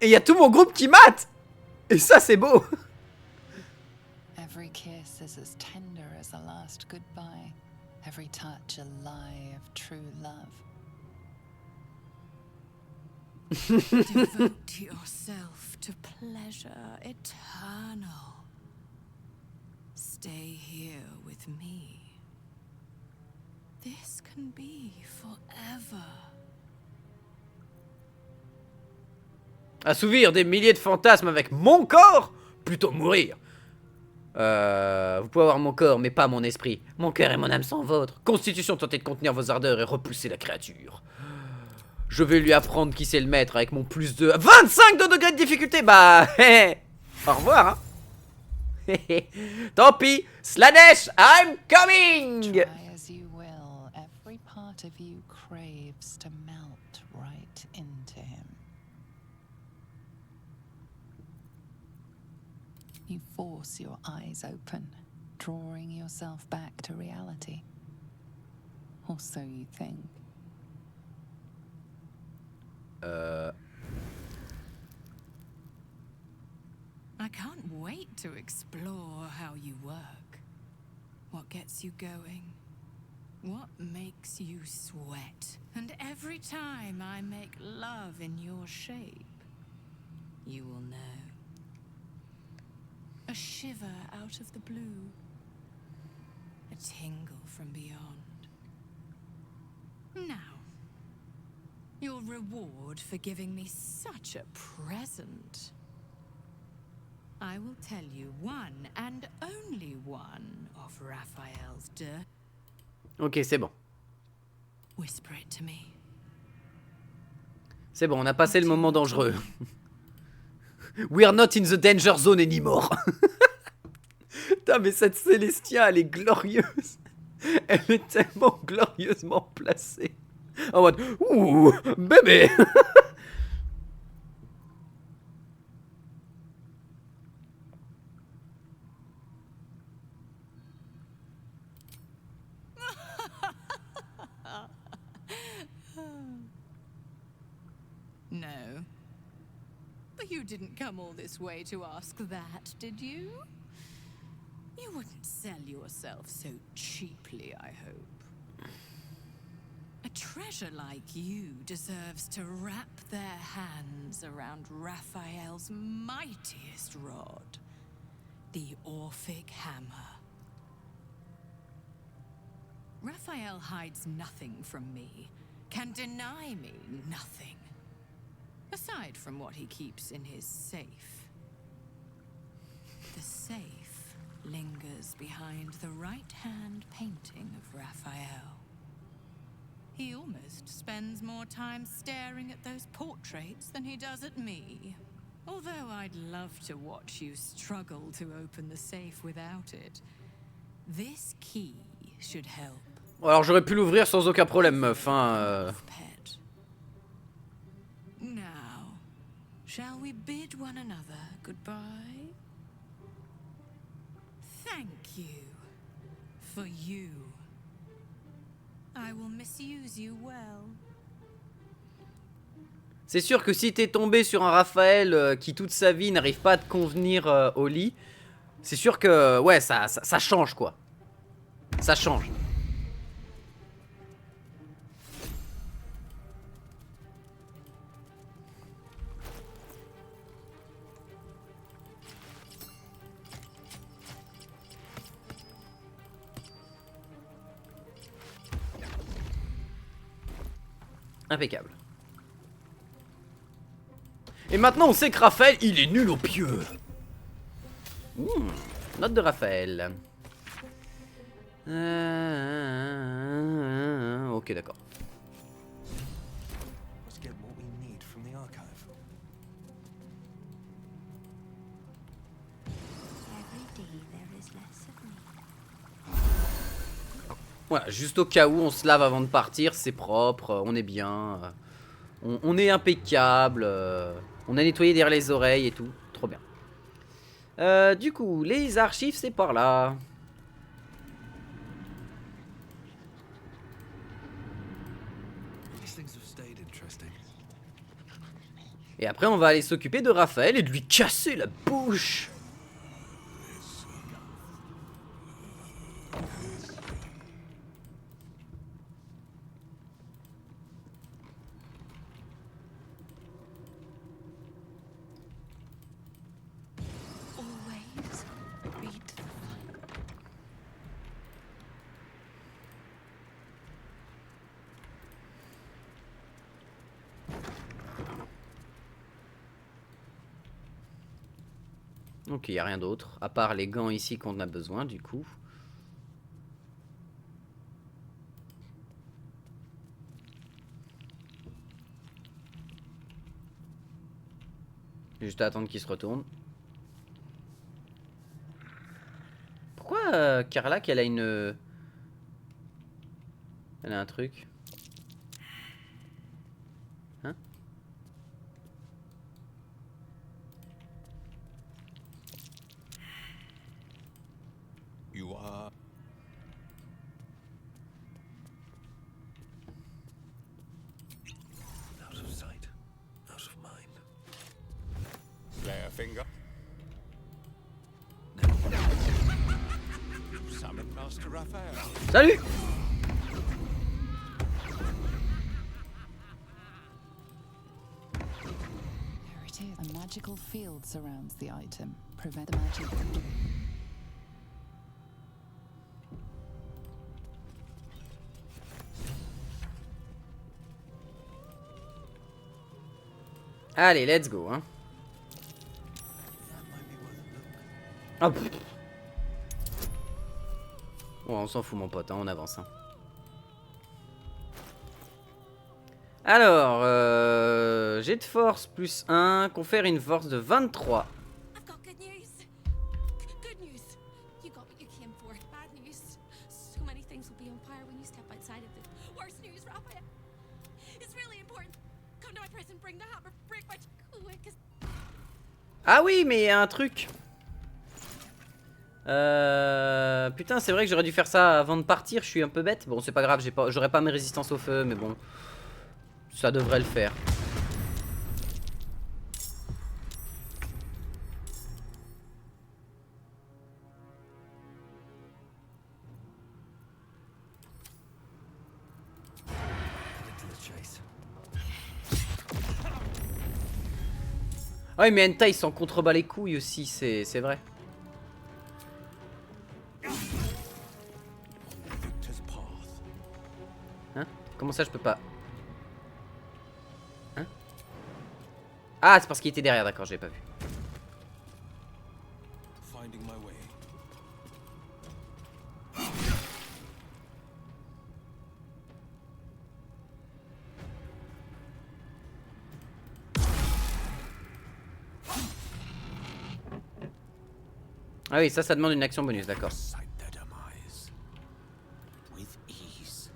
Et il y a tout mon groupe qui mate. Et ça, c'est beau. Every kiss is as tender as a last goodbye. Every touch a lie of true love. Devote yourself to pleasure eternal. Stay here with me. This can be forever. Assouvir des milliers de fantasmes avec mon corps? Plutôt mourir. Vous pouvez avoir mon corps, mais pas mon esprit. Mon cœur et mon âme sont vôtres. Constitution, tentez de contenir vos ardeurs et repousser la créature. Je vais lui apprendre qui c'est le maître avec mon plus de 25 de degrés de difficulté. Bah, au revoir, hein. Tant pis, Slanesh, I'm coming. Try as you will, every part of you craves to melt right into him. You force your eyes open, drawing yourself back to reality. Or so you think. I can't wait to explore how you work. What gets you going? What makes you sweat? And every time I make love in your shape, you will know. A shiver out of the blue. A tingle from beyond. Now, your reward for giving me such a present. I will tell you one and only one of Raphael's dirt. Ok, c'est bon. Whisper it to me. C'est bon, on a passé le moment dangereux. We are not in the danger zone anymore. Putain, mais cette Célestia, elle est glorieuse. Elle est tellement glorieusement placée. En mode, ouh, bébé. No. But you didn't come all this way to ask that, did you? You wouldn't sell yourself so cheaply, I hope. A treasure like you deserves to wrap their hands around Raphael's mightiest rod, the Orphic Hammer. Raphael hides nothing from me, can deny me nothing. Aside from what he keeps in his safe. The safe lingers behind the right-hand painting of Raphael. He almost spends more time staring at those portraits than he does at me. Although I'd love to watch you struggle to open the safe without it. This key should help. Alors j'aurais pu l'ouvrir sans aucun problème, meuf. Hein, Pet. Now, shall we bid one another goodbye? Thank you. For you. I will misuse you well. C'est sûr que si t'es tombé sur un Raphaël qui toute sa vie n'arrive pas à te convenir au lit, c'est sûr que ouais, ça change quoi. Ça change. Impeccable. Et maintenant on sait que Raphaël il est nul au pieu. Note de Raphaël. Ok, d'accord. Let's get what we need from the archive. Every day there is less of me. Voilà, juste au cas où on se lave avant de partir, c'est propre, on est bien, on est impeccable, on a nettoyé derrière les oreilles et tout, trop bien. Du coup, les archives c'est par là. These things have stayed interesting. Et après on va aller s'occuper de Raphaël et de lui casser la bouche. Always read the Ok, il n'y a rien d'autre, à part les gants ici qu'on a besoin du coup. Juste à attendre qu'il se retourne. pas Carla qu'elle a une... Elle a un truc. Hein? You are. Out of sight, out of mind. Lay a finger. Summon Master Raphael. Salut! There it is. A magical field surrounds the item. Prevent the magic. Allez, let's go, hein. Ah, pff. Bon, on s'en fout, mon pote, hein, on avance. Hein. Alors, jet de force plus 1, confère une force de 23. I've got good news. Good news. You got what you came for. Bad news. So many things will be on fire when you step outside of this. Worse news, Raphael. It's really important. Come to my prison, bring the hammer, break my quick. Ah oui, mais il y a un truc. Putain, c'est vrai que j'aurais dû faire ça avant de partir, je suis un peu bête. Bon, c'est pas grave, j'aurais pas mes résistances au feu, mais bon. Ça devrait le faire. Ah oui, mais Enta il s'en contrebat les couilles aussi, c'est vrai. Hein? Comment ça je peux pas? Hein? Ah, c'est parce qu'il était derrière, d'accord, j'avais pas vu. Finding my way. Ah oui, ça demande une action bonus, d'accord. Sight their demise. With ease.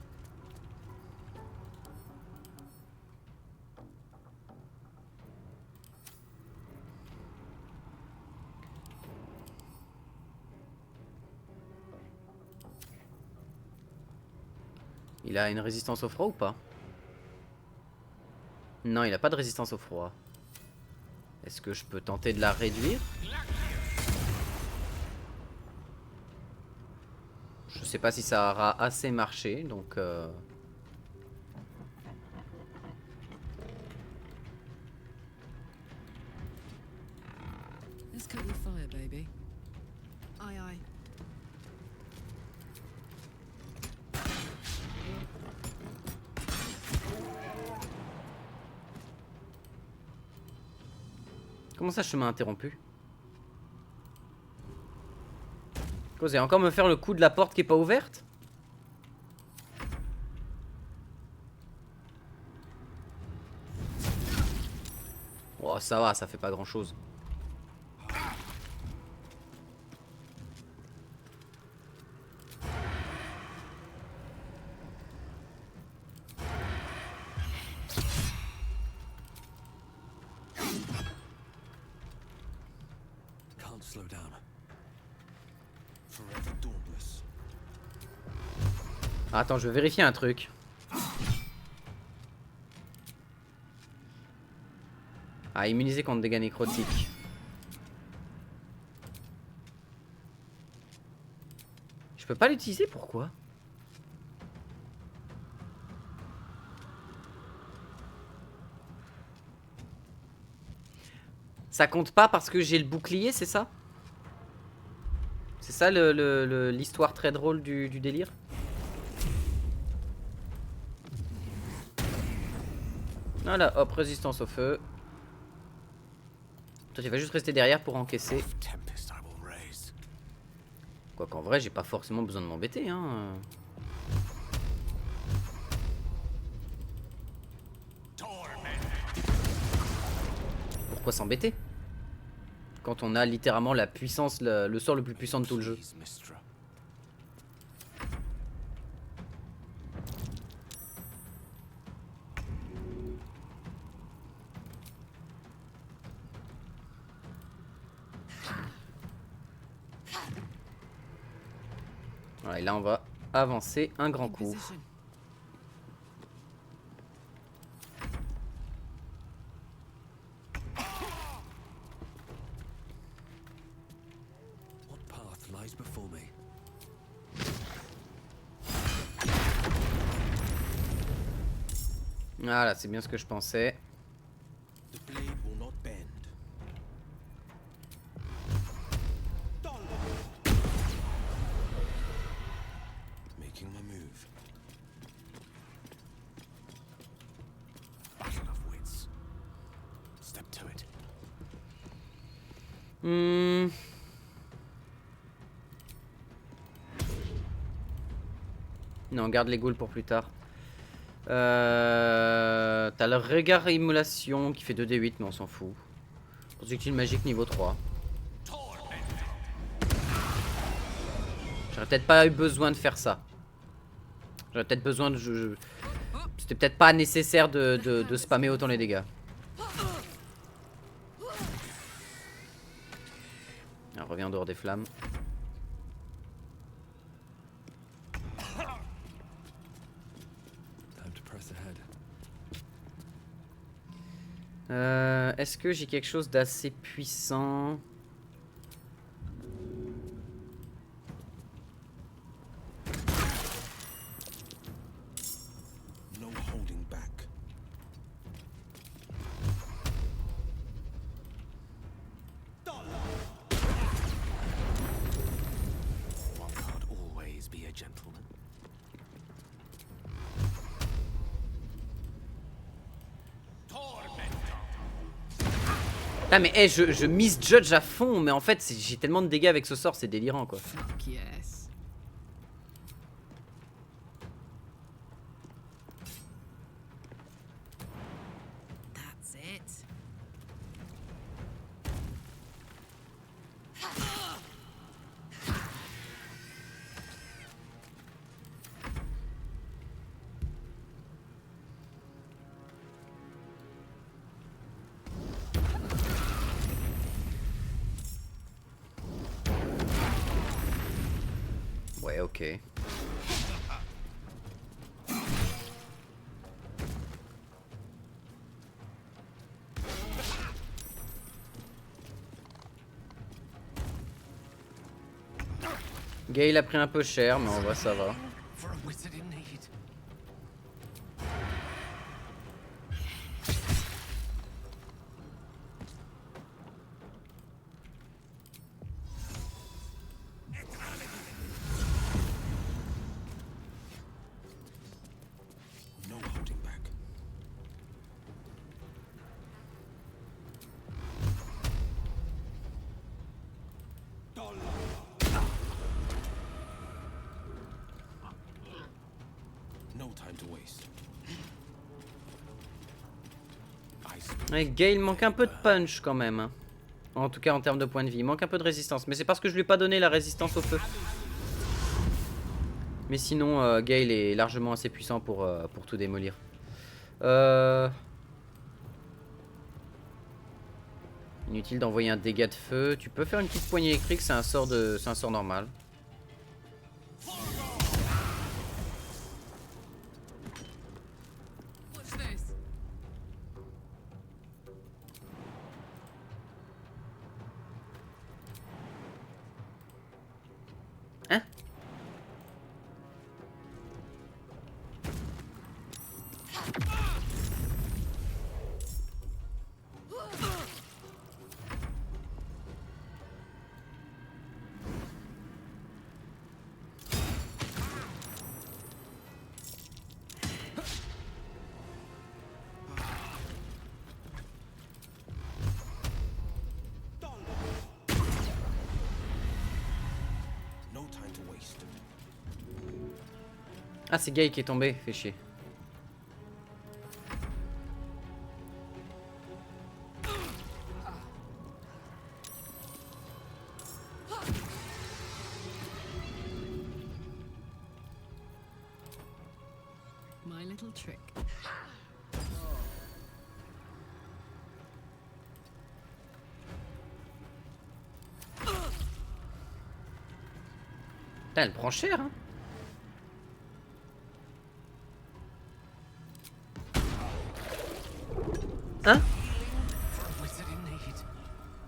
Il a une résistance au froid ou pas? Non, il a pas de résistance au froid. Est-ce que je peux tenter de la réduire? Je sais pas si ça aura assez marché, donc... Let's cover the fire, baby. Aye, aye. Comment ça, chemin interrompu? Vous allez encore me faire le coup de la porte qui est pas ouverte? Oh, ça va, ça fait pas grand chose. Can't slow down. Forever dauntless. Attends, je vais vérifier un truc. Ah, immunisé contre dégâts nécrotiques. Je peux pas l'utiliser, pourquoi? Ça compte pas parce que j'ai le bouclier, c'est ça? C'est ça l'histoire très drôle du délire? Voilà, hop, résistance au feu. Toi, tu vas juste rester derrière pour encaisser. Tempest I will raise. Quoi qu'en vrai, j'ai pas forcément besoin de m'embêter, hein. Pourquoi s'embêter? Quand on a littéralement la puissance, le sort le plus puissant de tout le jeu. Please, Mystra. Voilà, et là on va avancer un grand In coup. position. What path lies before me? Voilà, c'est bien ce que je pensais. The blade will not bend. Making my move. Battle of wits. Step to it. Non, garde les ghouls pour plus tard. T'as le regard immolation qui fait 2d8, mais on s'en fout. Projectile magique niveau 3. J'aurais peut-être pas eu besoin de faire ça. J'aurais peut-être besoin de... C'était peut-être pas nécessaire de spammer autant les dégâts. Alors, reviens en dehors des flammes. Time to press ahead. Est-ce que j'ai quelque chose d'assez puissant? No holding back. One can't always be a gentleman. Ah mais hey, je misjudge à fond, mais en fait j'ai tellement de dégâts avec ce sort, c'est délirant quoi. Fuck yes. That's it. Ouais, ok. Gale a pris un peu cher, mais en vrai ça va. For a wizard in need. No holding back. No time to waste. Ouais, Gale manque un peu de punch quand même. Hein. En tout cas en termes de points de vie. Il manque un peu de résistance. Mais c'est parce que je lui ai pas donné la résistance au feu. Mais sinon, Gale est largement assez puissant pour tout démolir. Inutile d'envoyer un dégât de feu. Tu peux faire une petite poignée électrique, c'est un sort normal. What's this? Hein? No time to waste. Ah, c'est Gale qui est tombé, fait chier. My little trick. Putain, elle prend cher, hein. Hein?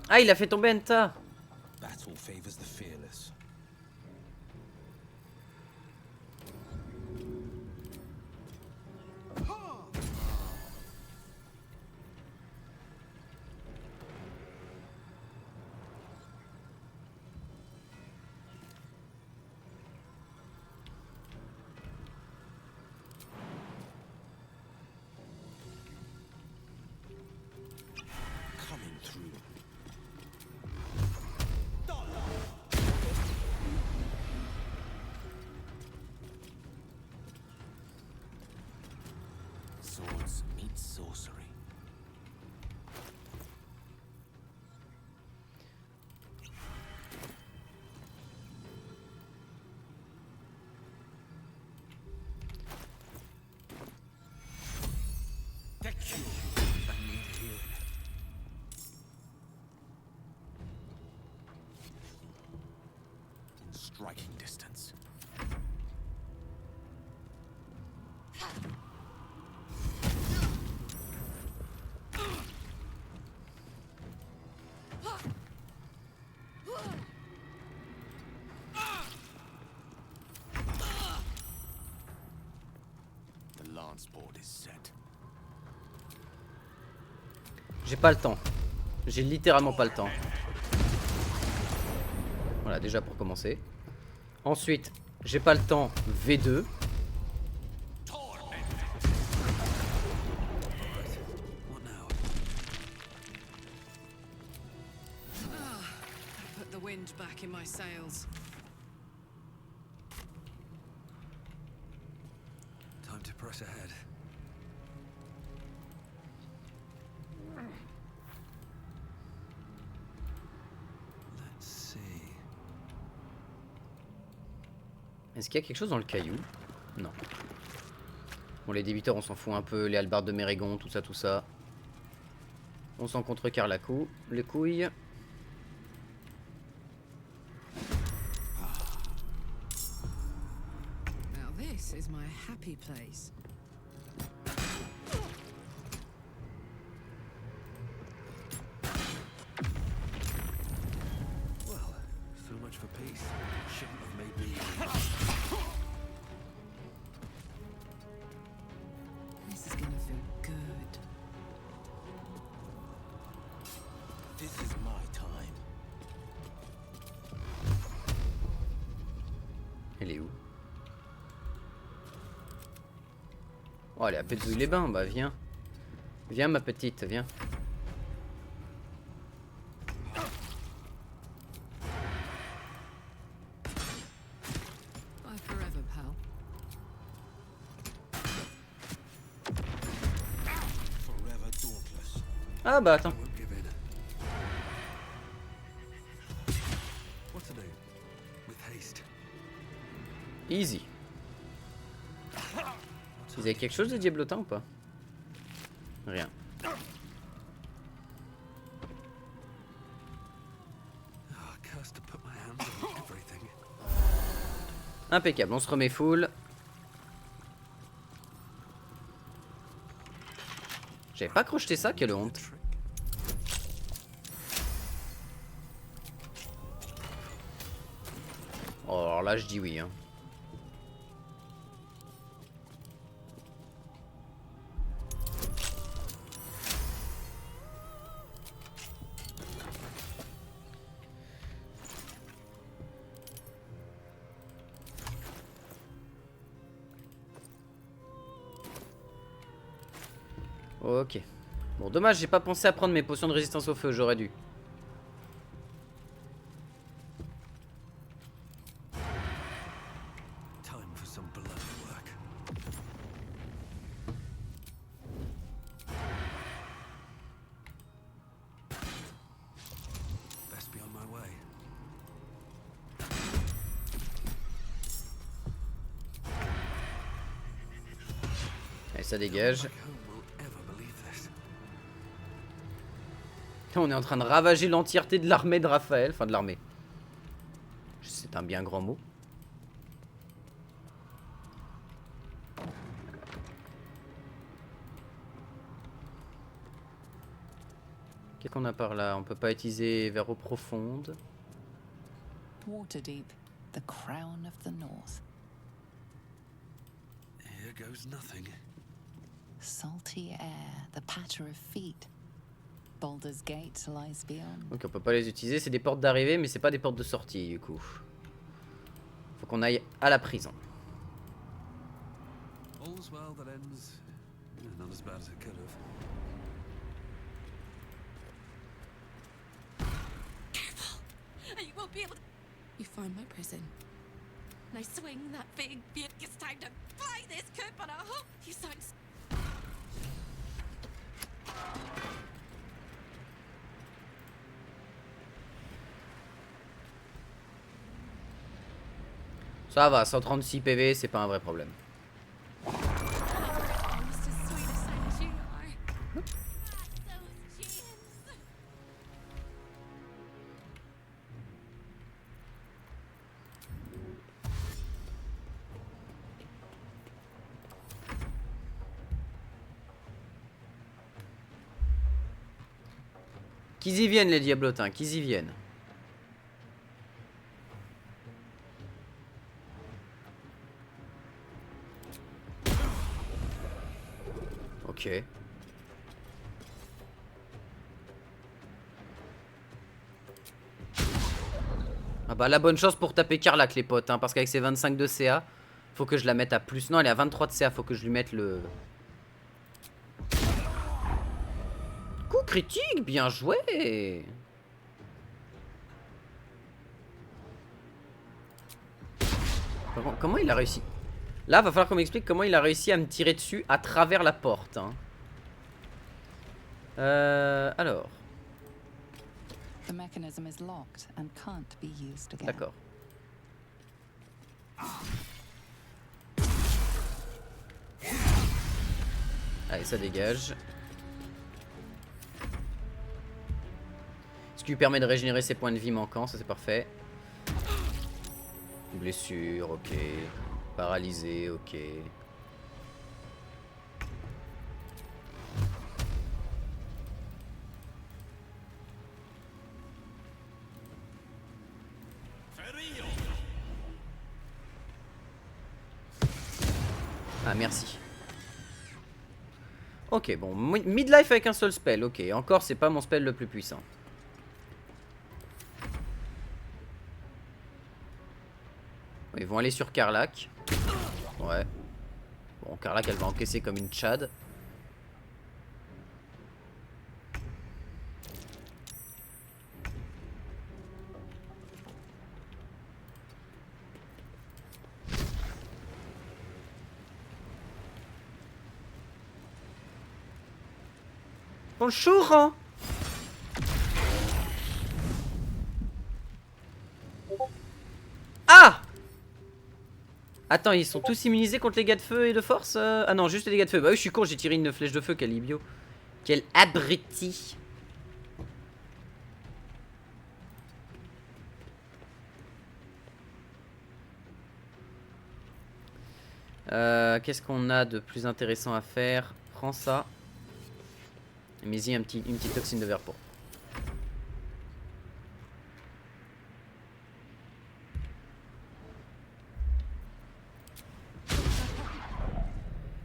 Ah, il a fait tomber Enta. Battle favors the fearless. Coming through. Swords meet sorcery. The cure. I need healing. In striking distance. The lance board is set. J'ai pas le temps. J'ai littéralement pas le temps. Voilà, déjà pour commencer. Ensuite, j'ai pas le temps. V2. What now? Put the wind back in my sails. Time to press ahead. Let's see. Est-ce qu'il y a quelque chose dans le caillou? Non. Bon, les débiteurs, on s'en fout un peu. Les hallebardes de Mérégon, tout ça, tout ça. On s'en contrecarre la les couilles. Now this is my happy place. Well, so much for peace. Shouldn't have made me. This is gonna feel good. This is my time. Elle est où? Oh, elle est à Pétouille-les-Bains. Bah, viens. Viens, ma petite, viens. Bye forever, pal. Forever dauntless. Ah, bah, attends. Won't give in. What to do? With haste. Easy. Vous avez quelque chose de diablotin ou pas? Rien. Ah, cursed to put my hands on everything. Impeccable, on se remet full. J'avais pas crocheté ça, quelle honte. Oh, alors là, je dis oui. Hein. Ok. Bon, dommage, j'ai pas pensé à prendre mes potions de résistance au feu, j'aurais dû. Time for some blood work. Best be on my way. Allez, ça dégage. Like whom will ever believe this? On est en train de ravager l'entièreté de l'armée de Raphaël. Enfin, de l'armée. C'est un bien grand mot. qu'on a par là? On peut pas utiliser vers eau profonde. Waterdeep, the crown of the north. Here goes nothing. Salty air, the patter of feet. Baldur's Gate lies beyond. Donc on peut pas les utiliser, c'est des portes d'arrivée mais c'est pas des portes de sortie du coup. Faut qu'on aille à la prison. All's well that ends. Not as bad as it could have. You won't be able to. You find my prison. Now swing that big beard. It's time to fly this coop on a hook. You sound. Ça va, 136 PV, c'est pas un vrai problème. Almost as sweet a sight as you are. Those jeans. Qu'ils y viennent les diablotins, qu'ils y viennent. Ok. Ah bah la bonne chance pour taper Karlach les potes, hein, parce qu'avec ses 25 de CA, faut que je la mette à plus. Non, elle est à 23 de CA, faut que je lui mette le... Coup critique, bien joué. Comment il a réussi? Là, va falloir qu'on m'explique comment il a réussi à me tirer dessus à travers la porte. Hein. Alors. The mechanism is locked and can't be used again. D'accord. Allez, ça dégage. Ce qui lui permet de régénérer ses points de vie manquants, ça c'est parfait. Blessure, ok. Paralysé, ok. Ah merci. Ok, bon, midlife avec un seul spell, ok. Encore, c'est pas mon spell le plus puissant. Ils vont aller sur Karlach. Ouais. Bon, Karlach, elle va encaisser comme une tchad. Bonjour hein. Ah! Attends, ils sont tous immunisés contre les dégâts de feu et de force Ah non, juste les dégâts de feu. Bah oui, je suis con, j'ai tiré une flèche de feu, quel idiot. Quel abruti. Qu'est-ce qu'on a de plus intéressant à faire? Prends ça. Mets-y une petite toxine de verre pour.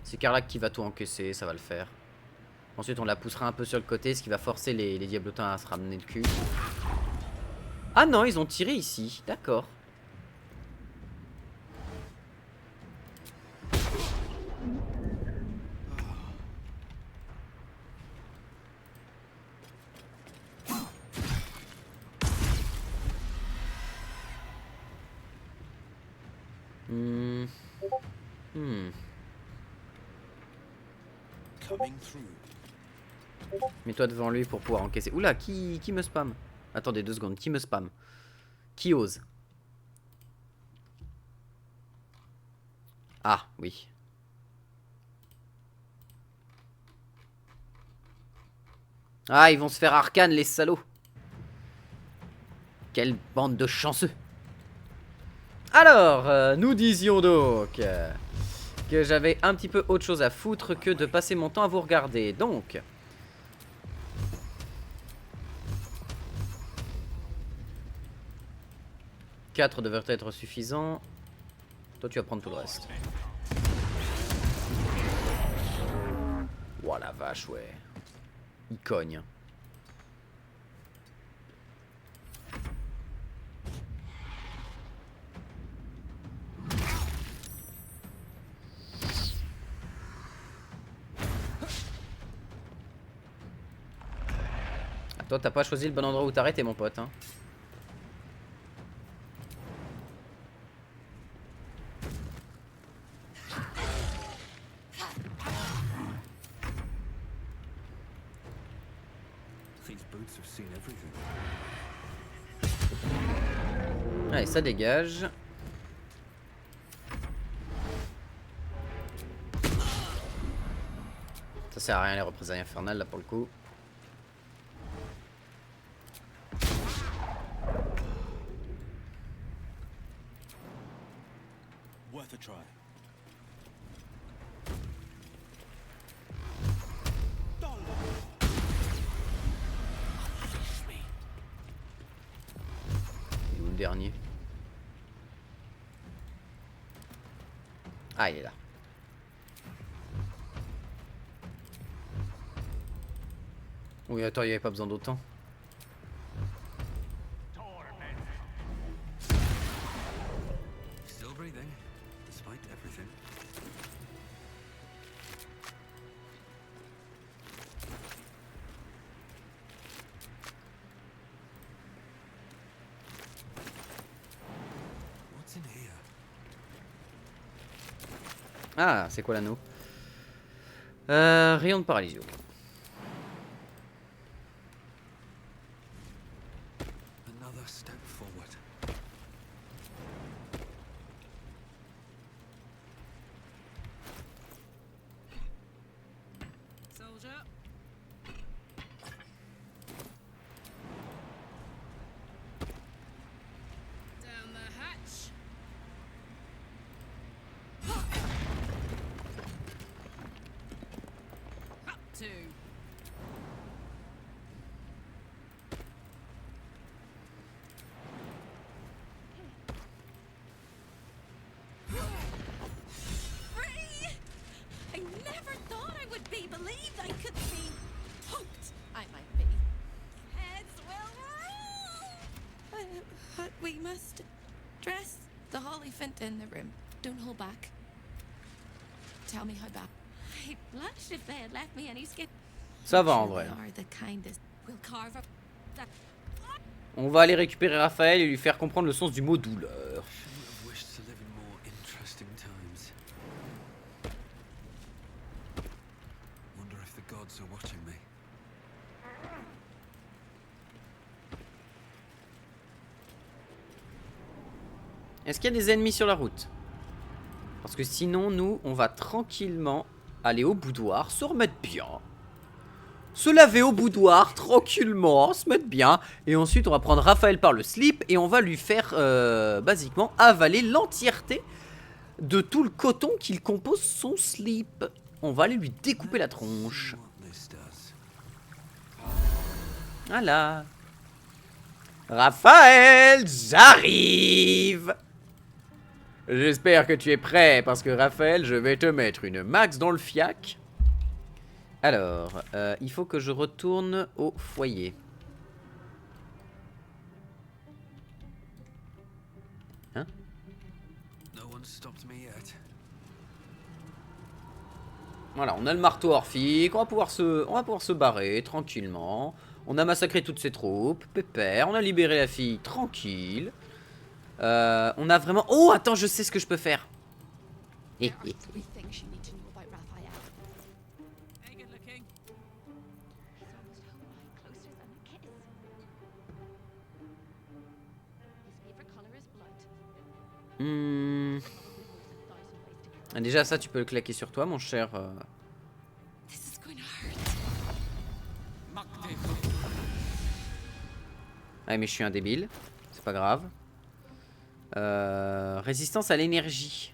C'est Karlach qui va tout encaisser, ça va le faire. Ensuite on la poussera un peu sur le côté, ce qui va forcer les diablotins à se ramener le cul. Ah non, ils ont tiré ici, d'accord. Mets-toi devant lui pour pouvoir encaisser. Oula, qui me spam? Attendez 2 secondes, qui me spam? Qui ose? Ah, oui. Ah, ils vont se faire arcane, les salauds. Quelle bande de chanceux. Alors, nous disions donc que j'avais un petit peu autre chose à foutre que de passer mon temps à vous regarder. Donc, 4 devrait être suffisant. Toi, tu vas prendre tout le reste. Ouah la vache, ouais. Il cogne. Ah, toi, t'as pas choisi le bon endroit où t'arrêter, mon pote. Hein. These boots have seen everything. Allez, ça dégage. Ça sert à rien les représailles infernales là pour le coup. Worth a try. Il est où le dernier? Ah, il est là. Oui, attends, il n'y avait pas besoin d'autant. Still breathing, despite everything. What's in here? Ah, c'est quoi l'anneau? Rayon de paralysie. Another step forward. Soldier. Down the hatch. Up to. Free! I never thought I would be believed I could be hoped I might be. Heads will roll! But we must dress the Holy Fint in the room. Don't hold back. Tell me how bad. I'd blush if they had left me any skin. Ça va en Sure vrai. they are the kindest. We'll carve up that. On va aller récupérer Raphaël et lui faire comprendre le sens du mot douleur. Would have wished to live in more interesting times. Wonder if the gods are watching me. Est-ce qu'il y a des ennemis sur la route? Parce que sinon, nous, on va tranquillement aller au boudoir, se remettre bien. Se laver au boudoir, tranquillement, se mettre bien. Et ensuite, on va prendre Raphaël par le slip et on va lui faire, basiquement, avaler l'entièreté de tout le coton qu'il compose son slip. On va aller lui découper la tronche. What this does. Voilà. Raphaël, j'arrive. J'espère que tu es prêt parce que Raphaël, je vais te mettre une max dans le fiac. Alors, il faut que je retourne au foyer. Hein? No one stopped me yet. Voilà, on a le marteau orphique, on va pouvoir se barrer tranquillement. On a massacré toutes ses troupes, pépère, on a libéré la fille, tranquille. On a vraiment... Oh, attends, je sais ce que je peux faire. There are three things you need to know about Raphael. Hey, good looking. He's almost a whole lot closer than a kiss. His favorite color is blood. Hmm. Ah, déjà, ça, tu peux le claquer sur toi, mon cher. This is going to hurt. Ah, mais je suis un débile. C'est pas grave. Résistance à l'énergie.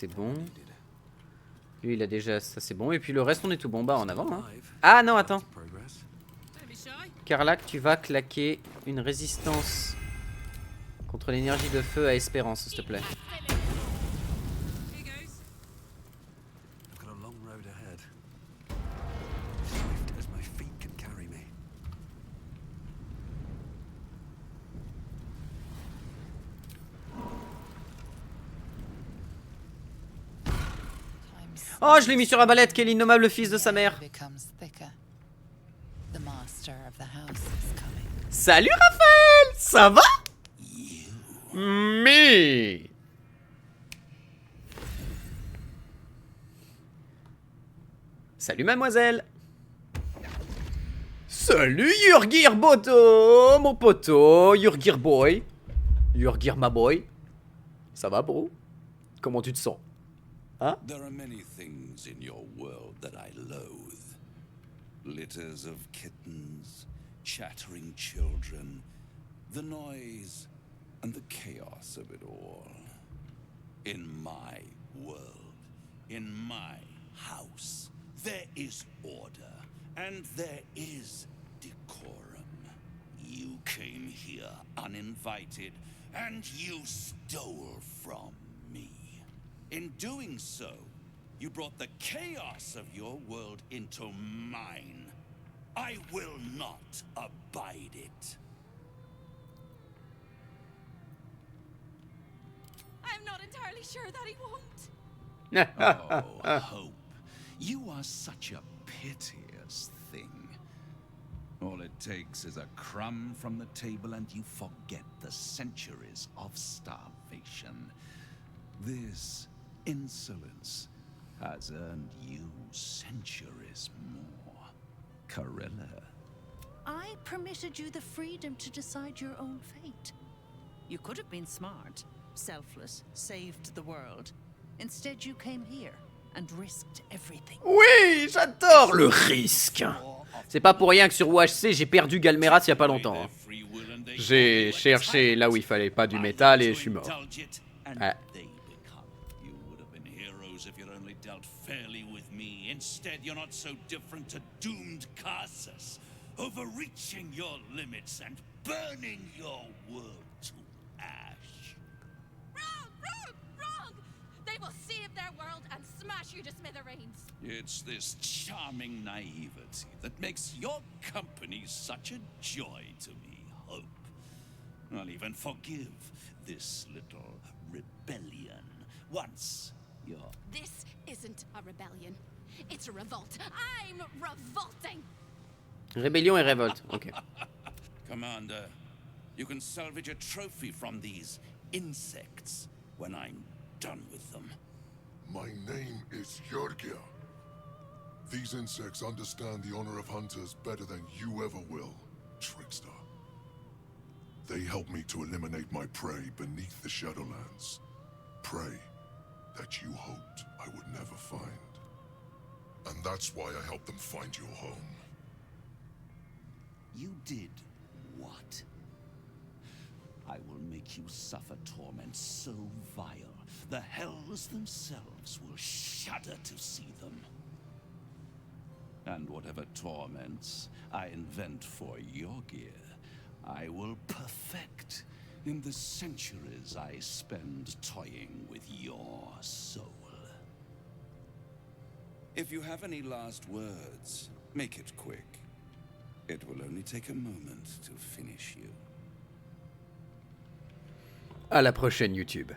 c'est bon. Lui, il a déjà... Ça, c'est bon. Et puis le reste, on est tout bon. Bah, en avant. Hein. Ah non, attends. Karlach, tu vas claquer une résistance contre l'énergie de feu à Espérance, s'il te plaît. Oh, je l'ai mis sur la balette, quel innommable fils de sa mère. Salut Raphaël, ça va? Mais... Salut mademoiselle. Salut Yurgir Boto, mon poteau, Yurgir boy. Yurgir ma boy. Ça va bro? Comment tu te sens? Hein? There are many things in your world that I loathe. Litters of kittens, chattering children, the noise and the chaos of it all. In my world, in my house, there is order and there is decorum. You came here uninvited and you stole from me. In doing so, you brought the chaos of your world into mine. I will not abide it. I'm not entirely sure that he won't. Oh, Hope. You are such a piteous thing. All it takes is a crumb from the table and you forget the centuries of starvation. This insolence has earned you centuries more. Corella. I permitted you the freedom to decide your own fate. You could have been smart, selfless, saved the world. Instead, you came here and risked everything. Oui, j'adore le risque. C'est pas pour rien que sur UHC, j'ai perdu Galmeras il y a pas longtemps. Hein. J'ai cherché là où il fallait pas du métal et je suis mort. Ouais. Fairly with me. Instead, you're not so different to doomed Karsus, overreaching your limits and burning your world to ash. Wrong! They will save their world and smash you to smithereens. It's this charming naivety that makes your company such a joy to me, Hope. I'll even forgive this little rebellion once you're... This isn't a rebellion. It's a revolt. I'm revolting. Rébellion et révolte. Ok. Commander, you can salvage a trophy from these insects when I'm done with them. My name is Yurgir. These insects understand the honor of hunters better than you ever will, trickster. They help me to eliminate my prey beneath the Shadowlands. Prey that you hoped I would never find. And that's why I helped them find your home. You did what? I will make you suffer torment so vile, the hells themselves will shudder to see them. And whatever torments I invent for Yurgir, I will perfect in the centuries I spend toying with your soul. If you have any last words, make it quick. It will only take a moment to finish you. À la prochaine YouTube.